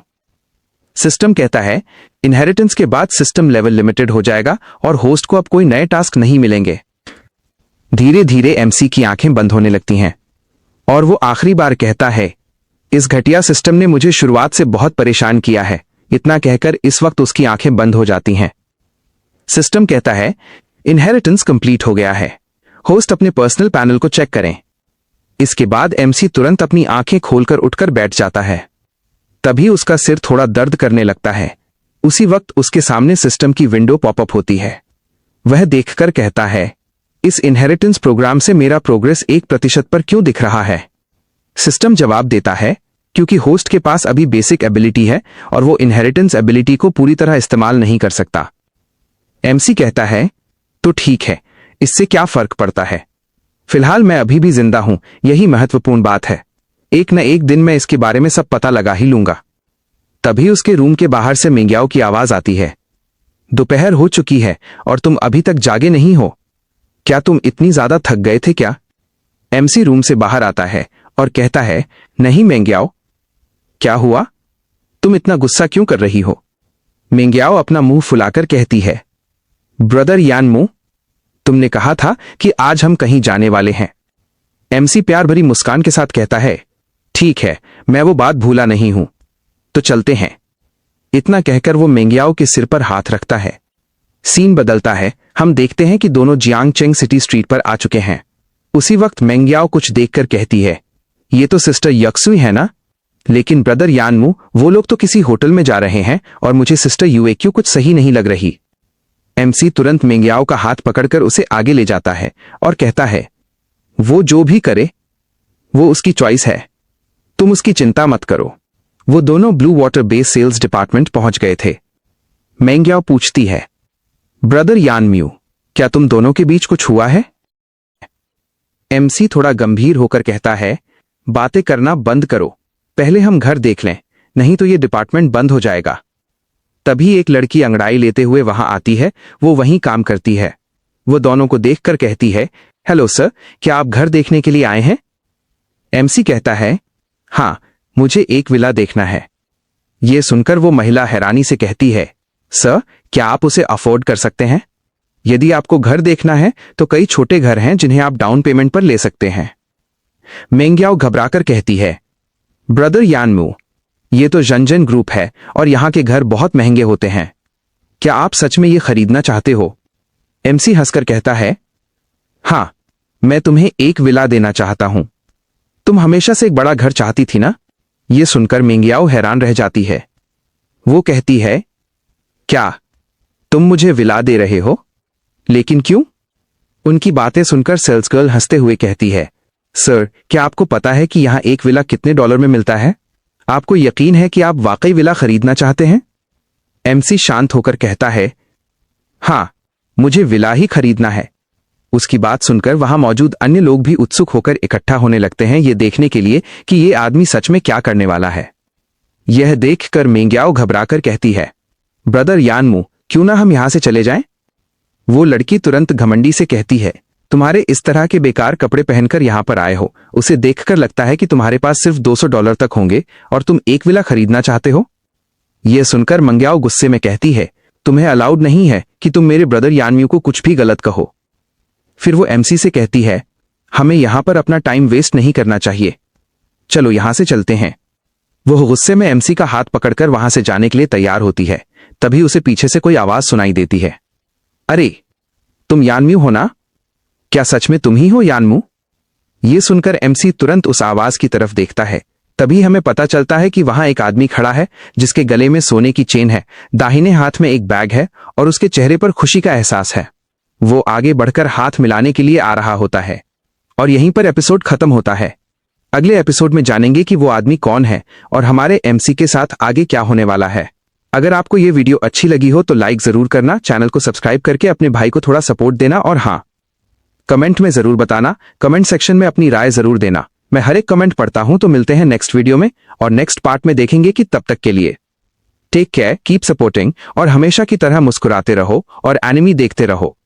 सिस्टम कहता है, इनहेरिटेंस के बाद सिस्टम लेवल लिमिटेड हो जाएगा और होस्ट को अब कोई नए टास्क नहीं मिलेंगे। धीरे धीरे एमसी की आंखें बंद होने लगती हैं और वो आखिरी बार कहता है, इस घटिया सिस्टम ने मुझे शुरुआत से बहुत परेशान किया है। इतना कहकर इस वक्त उसकी आंखें बंद हो जाती हैं। सिस्टम कहता है, इनहेरिटेंस कंप्लीट हो गया है, होस्ट अपने पर्सनल पैनल को चेक करें। इसके बाद एमसी तुरंत अपनी आंखें खोलकर उठकर बैठ जाता है। तभी उसका सिर थोड़ा दर्द करने लगता है। उसी वक्त उसके सामने सिस्टम की विंडो पॉपअप होती है। वह देखकर कहता है, इस इनहेरिटेंस प्रोग्राम से मेरा प्रोग्रेस 1% पर क्यों दिख रहा है? सिस्टम जवाब देता है, क्योंकि होस्ट के पास अभी बेसिक एबिलिटी है और वो इनहेरिटेंस एबिलिटी को पूरी तरह इस्तेमाल नहीं कर सकता। एमसी कहता है, तो ठीक है, इससे क्या फर्क पड़ता है? फिलहाल मैं अभी भी जिंदा हूं, यही महत्वपूर्ण बात है। एक न एक दिन मैं इसके बारे में सब पता लगा ही लूंगा। तभी उसके रूम के बाहर से मिंग्याओ की आवाज आती है, दोपहर हो चुकी है और तुम अभी तक जागे नहीं हो। क्या तुम इतनी ज्यादा थक गए थे क्या? एमसी रूम से बाहर आता है और कहता है, नहीं मिंग्याओ। क्या हुआ? तुम इतना गुस्सा क्यों कर रही हो? मिंग्याओ अपना मुंह फुलाकर कहती है, ब्रदर यानमू, तुमने कहा था कि आज हम कहीं जाने वाले हैं। एमसी प्यार भरी मुस्कान के साथ कहता है, ठीक है, मैं वो बात भूला नहीं हूं, तो चलते हैं। इतना कहकर वो मेंग्याओ के सिर पर हाथ रखता है। सीन बदलता है, हम देखते हैं कि दोनों जियांगचेंग सिटी स्ट्रीट पर आ चुके हैं। उसी वक्त मेंग्याओ कुछ देखकर कहती है, ये तो सिस्टर यक्सुई है ना? लेकिन ब्रदर यानमू, वो लोग तो किसी होटल में जा रहे हैं और मुझे सिस्टर यूएक्यू कुछ सही नहीं लग रही। एमसी तुरंत मेंग्याओ का हाथ पकड़कर उसे आगे ले जाता है और कहता है, वो जो भी करे वो उसकी चॉइस है, तुम उसकी चिंता मत करो। वो दोनों blue water base sales department पहुंच गए थे। मेंग्याओ पूछती है, ब्रदर यानम्यू, क्या तुम दोनों के बीच कुछ हुआ है? एमसी थोड़ा गंभीर होकर कहता है, बातें करना बंद करो, पहले हम घर देख लें, नहीं तो ये डिपार्टमेंट बंद हो जाएगा। तभी एक लड़की अंगड़ाई लेते हुए वहां आती है। वो वहीं काम करती है। वो दोनों को देखकर कहती है, हेलो सर, क्या आप घर देखने के लिए आए हैं? एमसी कहता है, हाँ, मुझे एक विला देखना है। ये सुनकर वो महिला हैरानी से कहती है, सर, क्या आप उसे अफोर्ड कर सकते हैं? यदि आपको घर देखना है तो कई छोटे घर हैं जिन्हें आप डाउन पेमेंट पर ले सकते हैं। मेंग्याओ घबराकर कहती है, ब्रदर यानमू, ये तो जंजन ग्रुप है और यहां के घर बहुत महंगे होते हैं। क्या आप सच में ये खरीदना चाहते हो? एमसी हंसकर कहता है, हां, मैं तुम्हें एक विला देना चाहता हूं। तुम हमेशा से एक बड़ा घर चाहती थी ना? यह सुनकर मेंग्याओ हैरान रह जाती है। वो कहती है, क्या तुम मुझे विला दे रहे हो? लेकिन क्यों? उनकी बातें सुनकर सेल्स गर्ल हंसते हुए कहती है, सर, क्या आपको पता है कि यहां एक विला कितने डॉलर में मिलता है? आपको यकीन है कि आप वाकई विला खरीदना चाहते हैं? एमसी शांत होकर कहता है, हां, मुझे विला ही खरीदना है। उसकी बात सुनकर वहां मौजूद अन्य लोग भी उत्सुक होकर इकट्ठा होने लगते हैं, ये देखने के लिए कि ये आदमी सच में क्या करने वाला है। यह देखकर मेंग्याओ घबराकर कहती है, ब्रदर यानमू, क्यों ना हम यहां से चले जाएं? वो लड़की तुरंत घमंडी से कहती है, तुम्हारे इस तरह के बेकार कपड़े पहनकर यहां पर आए हो, उसे देखकर लगता है कि तुम्हारे पास सिर्फ $200 तक होंगे और तुम एक विला खरीदना चाहते हो। यह सुनकर मंग्याओ गुस्से में कहती है, तुम्हें अलाउड नहीं है कि तुम मेरे ब्रदर यानम्यू को कुछ भी गलत कहो। फिर वो एमसी से कहती है, हमें यहां पर अपना टाइम वेस्ट नहीं करना चाहिए, चलो यहां से चलते हैं। वो गुस्से में एमसी का हाथ पकड़कर वहां से जाने के लिए तैयार होती है, तभी उसे पीछे से कोई आवाज सुनाई देती है, अरे तुम यानम्यू हो ना? क्या सच में तुम ही हो यानमू? ये सुनकर एमसी तुरंत उस आवाज की तरफ देखता है। तभी हमें पता चलता है कि वहां एक आदमी खड़ा है जिसके गले में सोने की चेन है, दाहिने हाथ में एक बैग है और उसके चेहरे पर खुशी का एहसास है। वो आगे बढ़कर हाथ मिलाने के लिए आ रहा होता है और यहीं पर एपिसोड खत्म होता है। अगले एपिसोड में जानेंगे कि वो आदमी कौन है और हमारे एमसी के साथ आगे क्या होने वाला है। अगर आपको ये वीडियो अच्छी लगी हो तो लाइक जरूर करना, चैनल को सब्सक्राइब करके अपने भाई को थोड़ा सपोर्ट देना और हाँ, कमेंट में जरूर बताना, कमेंट सेक्शन में अपनी राय जरूर देना। मैं हर एक कमेंट पढ़ता हूं। तो मिलते हैं नेक्स्ट वीडियो में और नेक्स्ट पार्ट में देखेंगे कि तब तक के लिए टेक केयर, कीप सपोर्टिंग और हमेशा की तरह मुस्कुराते रहो और एनिमी देखते रहो।